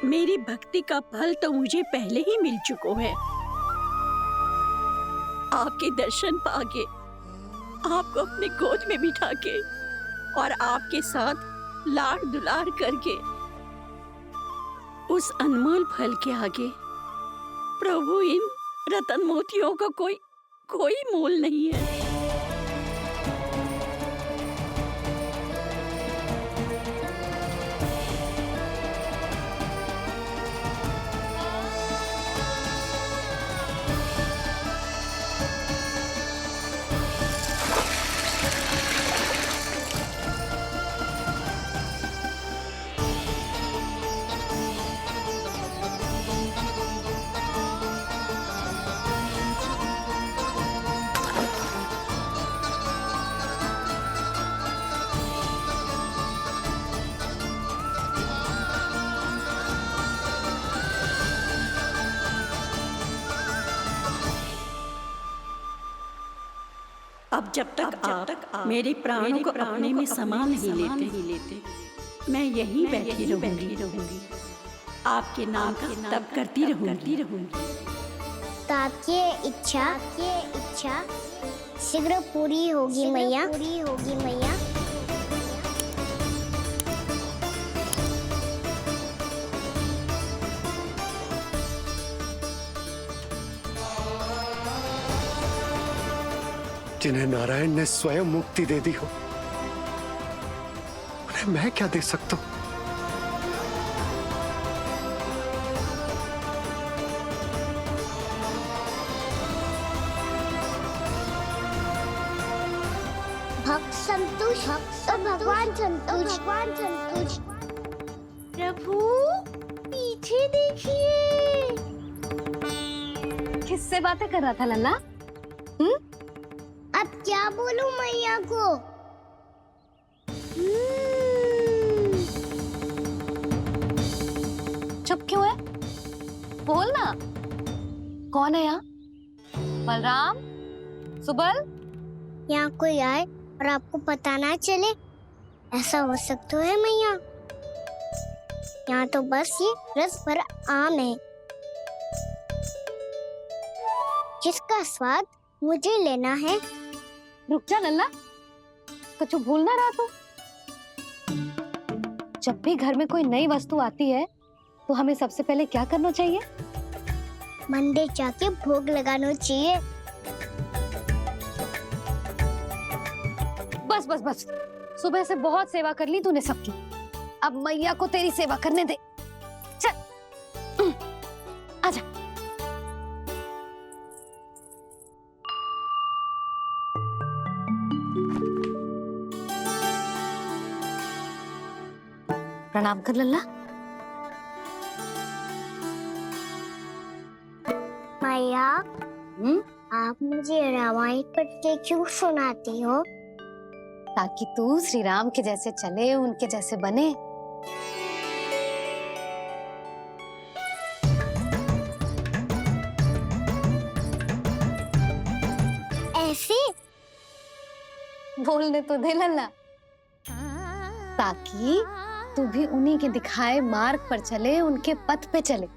मेरी भक्ति का फल तो मुझे पहले ही मिल चुका है। आपके दर्शन पाके, आपको अपने गोद में बिठा के और आपके साथ लाड दुलार करके, उस अनमोल फल के आगे प्रभु इन रतन मोतियों का कोई मोल नहीं है। अब जब तक आप मेरे प्राणों को अपने में समा नहीं लेते, मैं यहीं बैठी रहूंगी, आपके नाम का तप करती रहूंगी। तो आपकी इच्छा शीघ्र पूरी होगी मैया, पूरी होगी मैया। जिन्हें नारायण ने स्वयं मुक्ति दे दी हो, उन्हें मैं क्या दे सकता हूं? भक्त संतोष, तो भगवान संतोष, भगवान संतोष। प्रभु पीछे देखिए। किससे बातें कर रहा था लल्ला? अब क्या बोलूं मैया को? चुप क्यों है? बोल ना। कौन है यहाँ? बलराम, सुबल? यहाँ कोई आए और आपको पता ना चले, ऐसा हो सकता है मैया? यहाँ तो बस ये रस भरा आम है, जिसका स्वाद मुझे लेना है। रुक जा लल्ला, कुछ भूल ना रहा तू। जब भी घर में कोई नई वस्तु आती है तो हमें सबसे पहले क्या करना चाहिए? मंदिर जाके भोग लगाना चाहिए। बस बस बस, सुबह से बहुत सेवा कर ली तूने सबकी, अब मैया को तेरी सेवा करने दे। चल आजा। प्रणाम कर लल्ला। मैया, आप मुझे रामायण पढ़ के क्यों सुनाती हो? ताकि तू श्री राम के जैसे चले, उनके जैसे बने। ऐसे बोलने तो दे लल्ला, ताकि तू भी उन्हीं के दिखाए मार्ग पर चले, उनके पथ पे चले,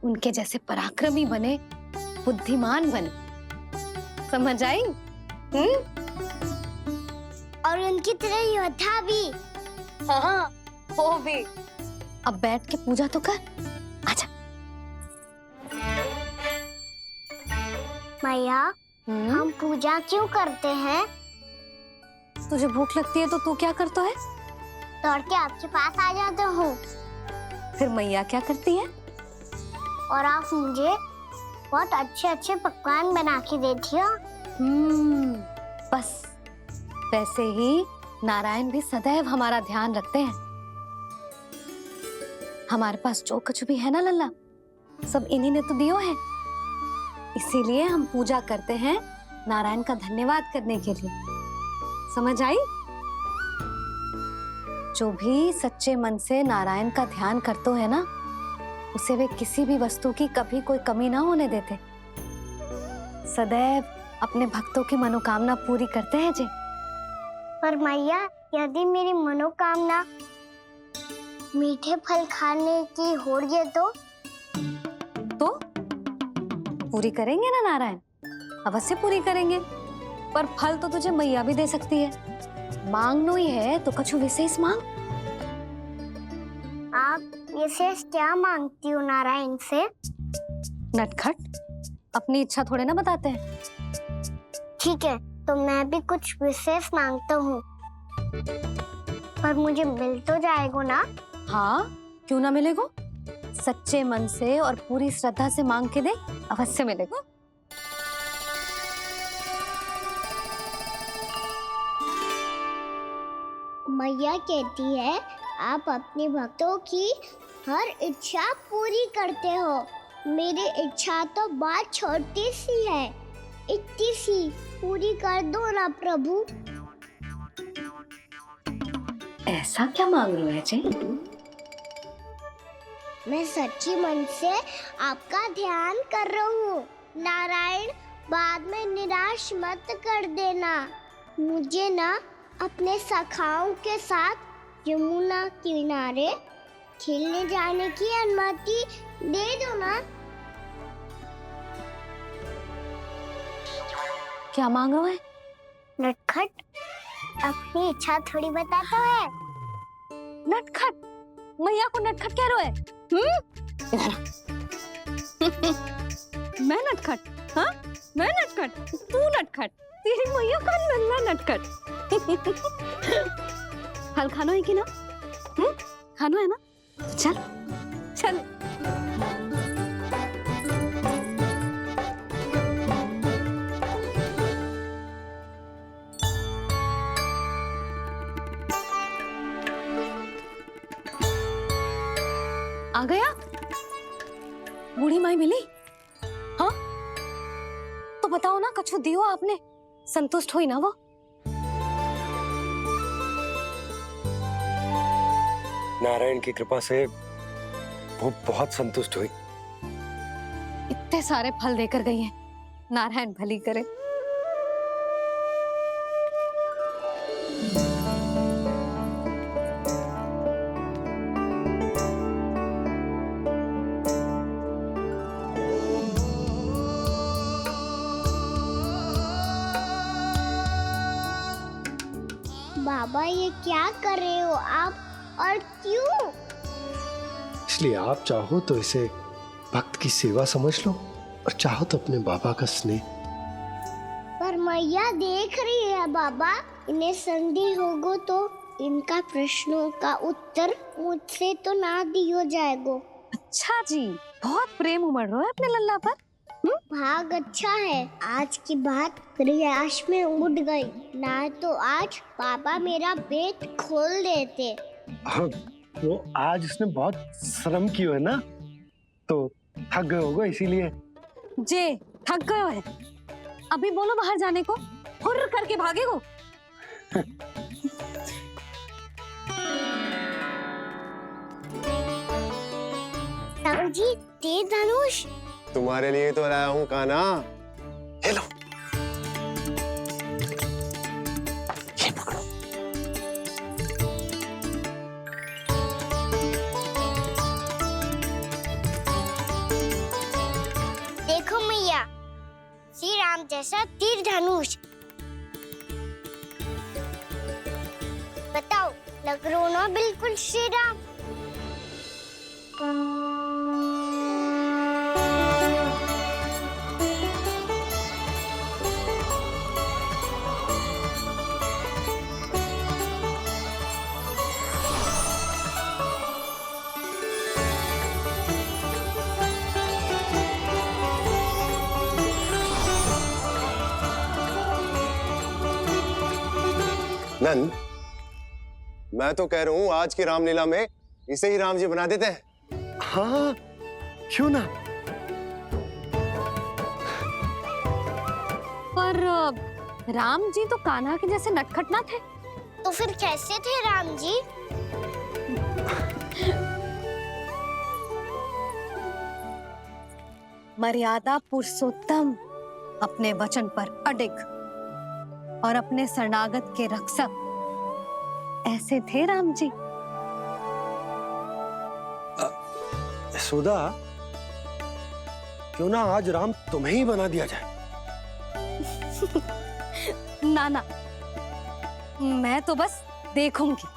उनके जैसे पराक्रमी बने, बुद्धिमान बने। समझ आई? और उनकी तरह योद्धा भी। हाँ, वो भी। अब बैठ के पूजा तो कर। आजा। मैया, हम पूजा क्यों करते हैं? तुझे भूख लगती है तो तू क्या करता है? दौड़ के आपके पास आ जाता हूँ। फिर मैया क्या करती है? और आप मुझे बहुत अच्छे अच्छे पकवान बना के देती हो। बस वैसे ही नारायण भी सदैव हमारा ध्यान रखते हैं। हमारे पास जो कुछ भी है ना लल्ला, सब इन्हीं ने तो दियो है। इसीलिए हम पूजा करते हैं नारायण का धन्यवाद करने के लिए। समझ आई? जो भी सच्चे मन से नारायण का ध्यान करते है ना, उसे वे किसी भी वस्तु की कभी कोई कमी ना होने देते। सदैव अपने भक्तों की मनोकामना पूरी करते हैं जी। पर मैया, यदि मेरी मनोकामना मीठे फल खाने की हो रही तो पूरी करेंगे ना नारायण? अवश्य पूरी करेंगे, पर फल तो तुझे मैया भी दे सकती है। मांगनो ही है तो कुछ विशेष मांग। आप विशेष क्या मांगती हो नारायण से? नटखट, अपनी इच्छा थोड़े ना बताते हैं। ठीक है, तो मैं भी कुछ विशेष मांगता हूँ, पर मुझे मिल तो जाएगा ना? हाँ, क्यों ना मिलेगा? सच्चे मन से और पूरी श्रद्धा से मांग के दे, अवश्य मिलेगा। मैया कहती है आप अपने भक्तों की हर इच्छा पूरी करते हो। मेरी इच्छा तो बहुत छोटी सी है, इतनी सी पूरी कर दो ना प्रभु। ऐसा क्या मांग रहे हो जी? मैं सच्ची मन से आपका ध्यान कर रहा हूँ। नारायण, बाद में निराश मत कर देना। मुझे ना अपने सखाओं के साथ यमुना किनारे खेलने जाने की अनुमति दे दो ना। क्या मांग रहे हो? नटखट अपनी इच्छा थोड़ी बताता है। नटखट? मैया को नटखट कह रहे हो? मैं नटखट? हाँ, मैं नटखट? तू नटखट? तेरी मैया का नल्ला नटखट। फल खानो है कि ना? खानो है ना? तो चल चल। आ गया? बूढ़ी माई मिली? हाँ, तो बताओ ना, कछु दियो आपने, संतुष्ट हुई ना वो? नारायण की कृपा से वो बहुत संतुष्ट हुई। इतने सारे फल देकर गई हैं, नारायण भली करे। बाबा ये क्या कर रहे हो आप, और क्यों? इसलिए आप चाहो तो इसे भक्त की सेवा समझ लो, और चाहो तो अपने बाबा का स्नेह। पर मैया देख रही है बाबा, इन्हें संदेह होगो तो इनका प्रश्नों का उत्तर मुझसे तो ना दियो जाएगो। अच्छा जी, बहुत प्रेम उमड़ रहा है अपने लल्ला पर। भाग अच्छा है, आज की बात प्रयास में उड़ गई, ना तो आज पापा मेरा पेट खोल देते। वो आज उसने बहुत श्रम किया है ना, तो थक गए होगा इसीलिए। जे थक गयो है, अभी बोलो बाहर जाने को, हुर्र करके भागेगो। जी तेज धनुष तुम्हारे लिए तो लाया हूँ कान्हा। ले लो। ये पकड़ो। देखो मैया, श्री राम जैसा तीर धनुष। बताओ, लग रहा ना बिल्कुल श्री राम? नंद, मैं तो कह रहा हूँ आज की रामलीला में इसे ही राम जी बना देते हैं। हाँ, क्यों ना? पर राम जी तो कान्हा के जैसे नटखट ना थे। तो फिर कैसे थे राम जी? मर्यादा पुरुषोत्तम, अपने वचन पर अडिग और अपने शरणागत के रक्षक, ऐसे थे राम जी। यशोदा, क्यों ना आज राम तुम्हें ही बना दिया जाए? ना ना, मैं तो बस देखूंगी,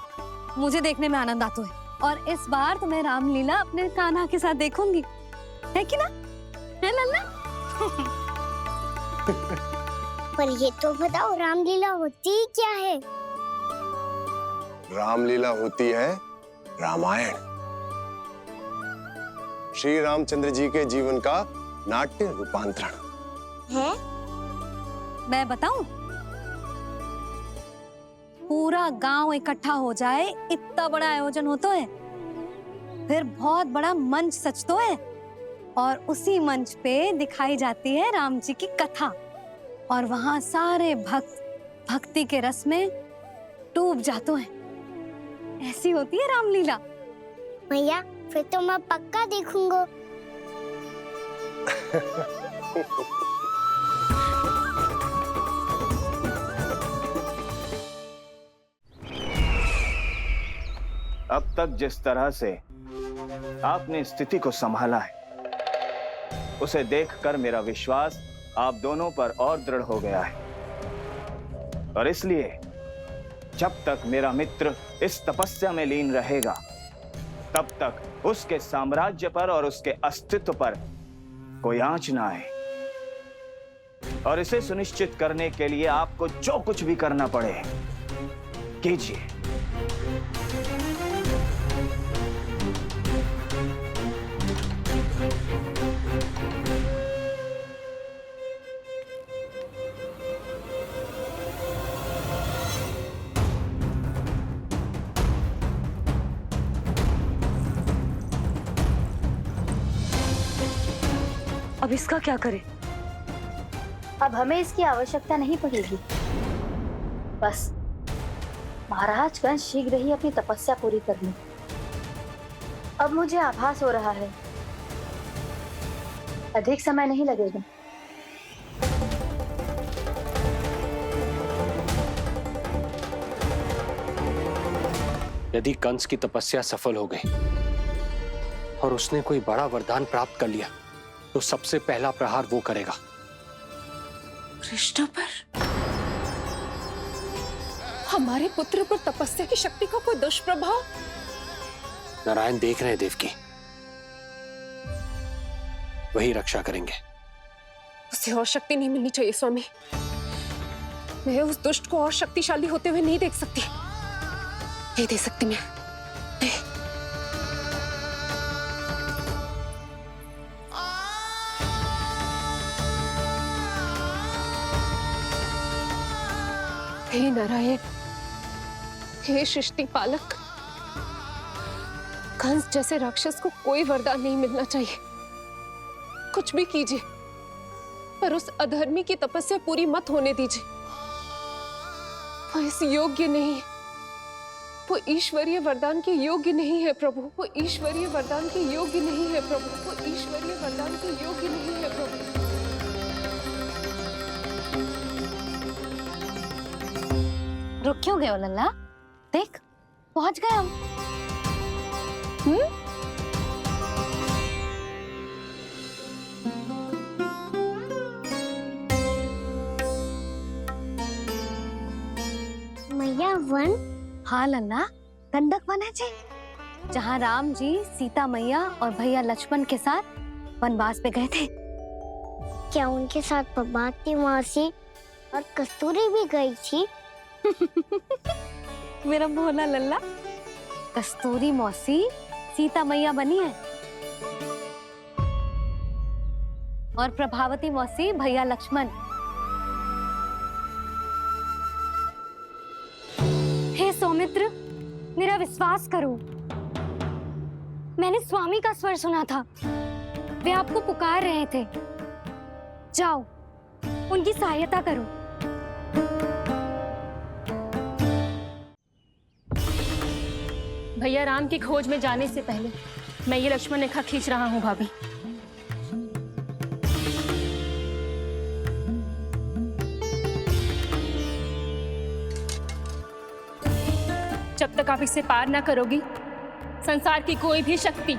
मुझे देखने में आनंद आता है, और इस बार तो मैं रामलीला अपने कान्हा के साथ देखूंगी, है कि ना? है लल्ला? पर ये तो बताओ, रामलीला होती क्या है? रामलीला होती है रामायण, श्री रामचंद्र जी के जीवन का नाट्य रूपांतरण है। मैं बताऊं? पूरा गांव इकट्ठा हो जाए, इतना बड़ा आयोजन होता है, फिर बहुत बड़ा मंच सजतो है, और उसी मंच पे दिखाई जाती है राम जी की कथा, और वहां सारे भक्त भक्ति के रस में डूब जाते हैं। ऐसी होती है रामलीला। भैया, फिर तो मैं पक्का देखूंगा। अब तक जिस तरह से आपने स्थिति को संभाला है, उसे देखकर मेरा विश्वास आप दोनों पर और दृढ़ हो गया है। और इसलिए जब तक मेरा मित्र इस तपस्या में लीन रहेगा, तब तक उसके साम्राज्य पर और उसके अस्तित्व पर कोई आंच ना आए। और इसे सुनिश्चित करने के लिए आपको जो कुछ भी करना पड़े कीजिए। अब इसका क्या करें? अब हमें इसकी आवश्यकता नहीं पड़ेगी। बस महाराज कंस शीघ्र ही अपनी तपस्या पूरी कर ले। अब मुझे आभास हो रहा है अधिक समय नहीं लगेगा। यदि कंस की तपस्या सफल हो गई और उसने कोई बड़ा वरदान प्राप्त कर लिया, तो सबसे पहला प्रहार वो करेगा। कृष्ण पर? हमारे पुत्र पर तपस्या की शक्ति का कोई दुष्प्रभाव? नारायण देख रहे हैं देवकी, वही रक्षा करेंगे। उसे और शक्ति नहीं मिलनी चाहिए स्वामी। मैं उस दुष्ट को और शक्तिशाली होते हुए नहीं देख सकती, नहीं दे सकती मैं। हे नारायण, हे सृष्टि पालक, कंस जैसे राक्षस को कोई वरदान नहीं मिलना चाहिए। कुछ भी कीजिए, पर उस अधर्मी की तपस्या पूरी मत होने दीजिए। वो इस योग्य नहीं है, वो ईश्वरीय वरदान के योग्य नहीं है प्रभु। वो ईश्वरीय वरदान के योग्य नहीं है प्रभु। वो ईश्वरीय वरदान के योग्य नहीं है प्रभु। रुक क्यों गए हो लल्ला? देख पहुंच गए हम। मैया वन? हाँ लल्ला, गंडक वन है जी, जहाँ राम जी सीता मैया और भैया लक्ष्मण के साथ वनवास पे गए थे। क्या उनके साथ पद्मावती मौसी और कस्तूरी भी गई थी? मेरा भोला लल्ला, कस्तूरी मौसी सीता मैया बनी है और प्रभावती मौसी भैया लक्ष्मण। हे सौमित्र, मेरा विश्वास करो, मैंने स्वामी का स्वर सुना था। वे आपको पुकार रहे थे। जाओ, उनकी सहायता करो। भैया राम की खोज में जाने से पहले मैं ये लक्ष्मण रेखा खींच रहा हूँ भाभी। जब तक आप इसे पार ना करोगी, संसार की कोई भी शक्ति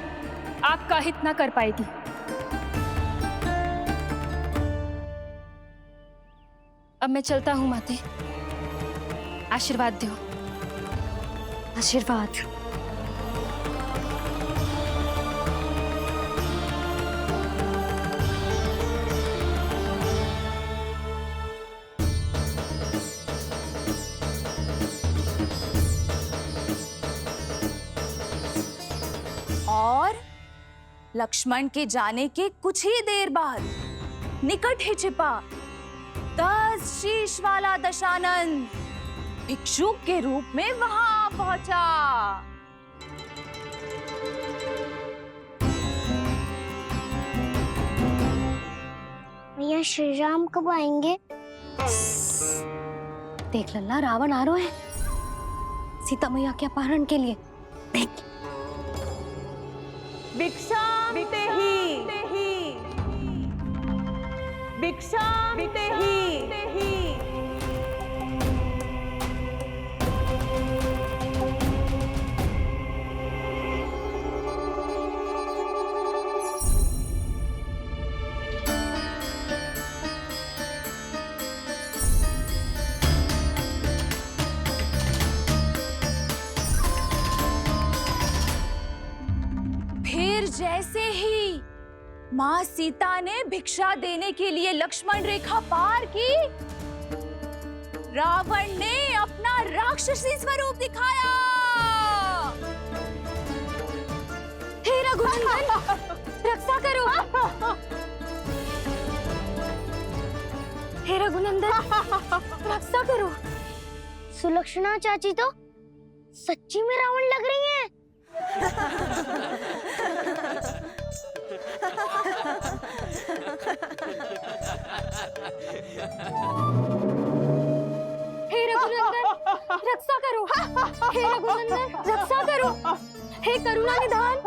आपका हित ना कर पाएगी। अब मैं चलता हूँ माते, आशीर्वाद दो। आशीर्वाद। और लक्ष्मण के जाने के कुछ ही देर बाद निकट ही छिपा 10 शीश वाला दशानन भिक्षुक के रूप में वहां पहुंचा। भैया श्री राम कब आएंगे? देख लल्ला, रावण आ रहा है सीता मैया के अपहरण के लिए। देख, भिक्षाम देहि, भिक्षाम देहि। माँ सीता ने भिक्षा देने के लिए लक्ष्मण रेखा पार की, रावण ने अपना राक्षसी स्वरूप दिखाया। हे रघुनंदन, रक्षा करो। हे रघुनंदन, रक्षा करो। सुलक्षणा चाची तो सच्ची में रावण लग रही हैं। हे रघुनंदन, रक्षा करो। हे रघुनंदन, रक्षा करो। हे करुणा निधान।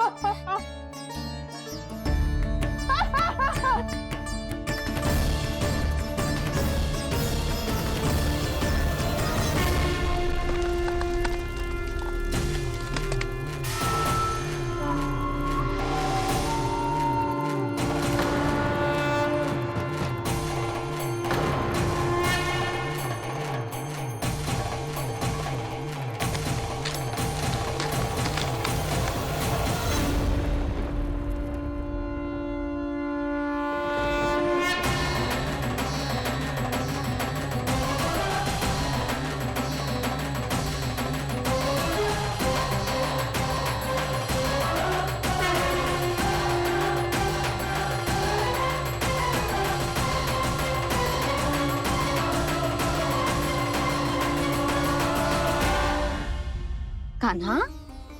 कान्हा,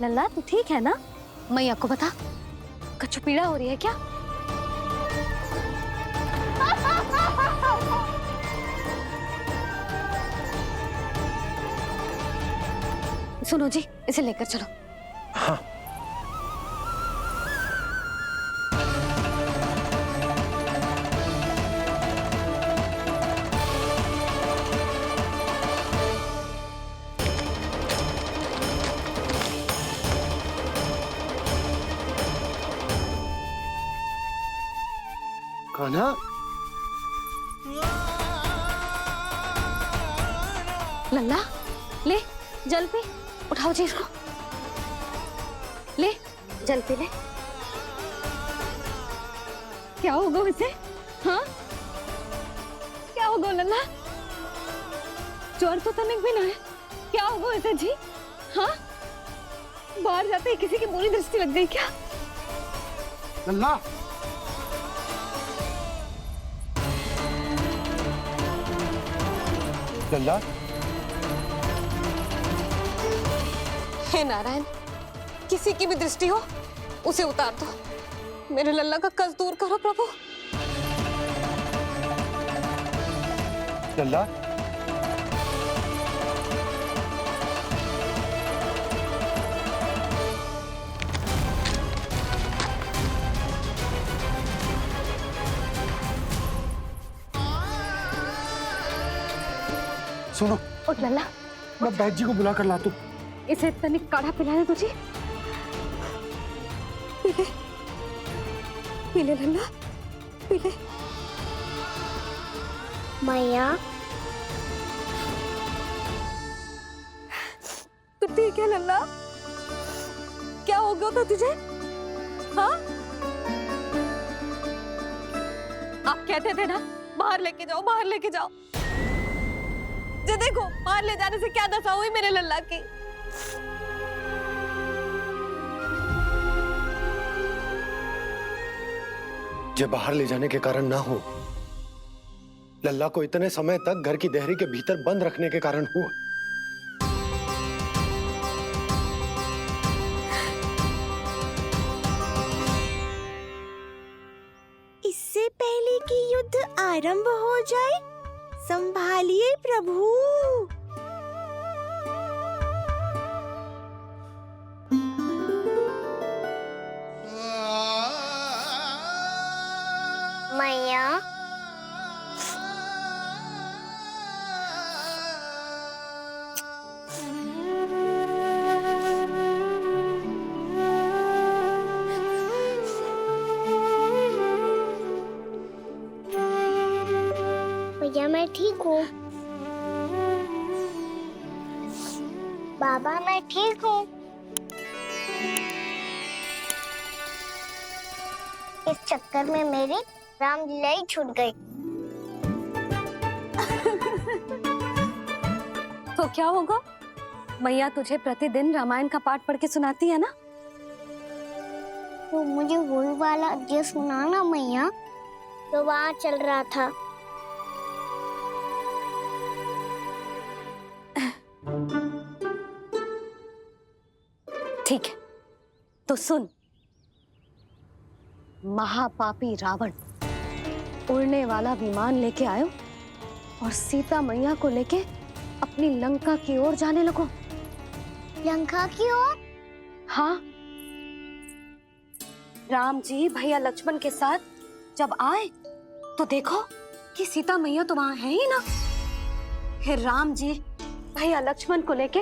लल्ला तू ठीक है ना? मैया को बता, कछु पीड़ा हो रही है क्या? सुनो जी, इसे लेकर चलो। हाँ। कान्हा, लल्ला ले जल पी, उठाओ जी इसको, ले जल पी ले। क्या होगा उसे? हाँ, क्या होगा लल्ला? ज्वर तो तनिक भी ना है। क्या होगा उसे जी? हाँ, बाहर जाते ही किसी की बुरी दृष्टि लग गई क्या? लल्ला, लल्ला, हे नारायण, किसी की भी दृष्टि हो उसे उतार दो। मेरे लल्ला का कष्ट दूर करो प्रभु। लल्ला, सुनो, उठ लल्ला, मैं बैद जी को बुला कर लाता हूँ। इसे तनिक काढ़ा पिलाने तुझे। पी ले, पी ले लल्ला, पी ले। मैया, तू ठीक है लल्ला? क्या हो गया था तुझे? हाँ, आप कहते थे ना बाहर लेके जाओ, बाहर लेके जाओ। जे देखो, बाहर ले जाने से क्या दशा हुई मेरे लल्ला की। ये बाहर ले जाने के कारण ना हो, लल्ला को इतने समय तक घर की देहरी के भीतर बंद रखने के कारण हुआ। इससे पहले कि युद्ध आरंभ हो जाए, संभालिए प्रभु। मैया, भैया मैं ठीक हूँ। बाबा मैं ठीक हूँ। इस चक्कर में मेरी रामलीला ही छूट गई। तो क्या होगा? मैया तुझे प्रतिदिन रामायण का पाठ पढ़ के सुनाती है ना? तो मुझे वही वाला अध्याय सुनाना मैया, तो वहाँ चल रहा था। ठीक है, तो सुन। महापापी रावण उड़ने वाला विमान लेके आयो और सीता मैया को लेके अपनी लंका की ओर जाने लगो। लंका की ओर? हाँ, राम जी भैया लक्ष्मण के साथ जब आए तो देखो कि सीता मैया तो वहां है ही ना। फिर राम जी भैया लक्ष्मण को लेके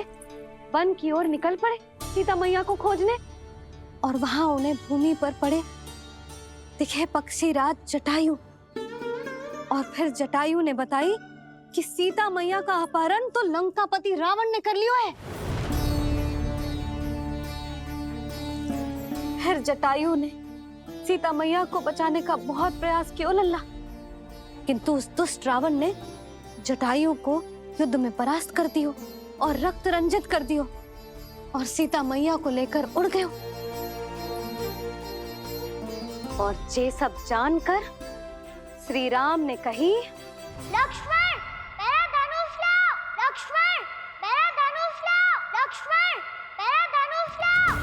वन की ओर निकल पड़े सीता मैया को खोजने, और वहां उन्हें भूमि पर पड़े दिखे पक्षी राज जटायु। और फिर जटायु ने बताई कि सीता मैया का अपहरण तो लंकापति रावण ने कर लियो है। फिर जटायु ने सीता मैया को बचाने का बहुत प्रयास किया लल्ला, किंतु उस दुष्ट रावण ने जटायु को युद्ध में परास्त कर दियो और रक्त रंजित कर दियो और सीता मैया को लेकर उड़ गयो। और ये सब जानकर श्री राम ने कही, लक्ष्मण मेरा धनुष लाओ, लक्ष्मण मेरा धनुष लाओ, लक्ष्मण मेरा धनुष लाओ।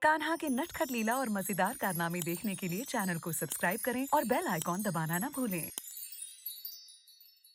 कान्हा के नटखट लीला और मजेदार कारनामे देखने के लिए चैनल को सब्सक्राइब करें और बेल आइकॉन दबाना ना भूलें।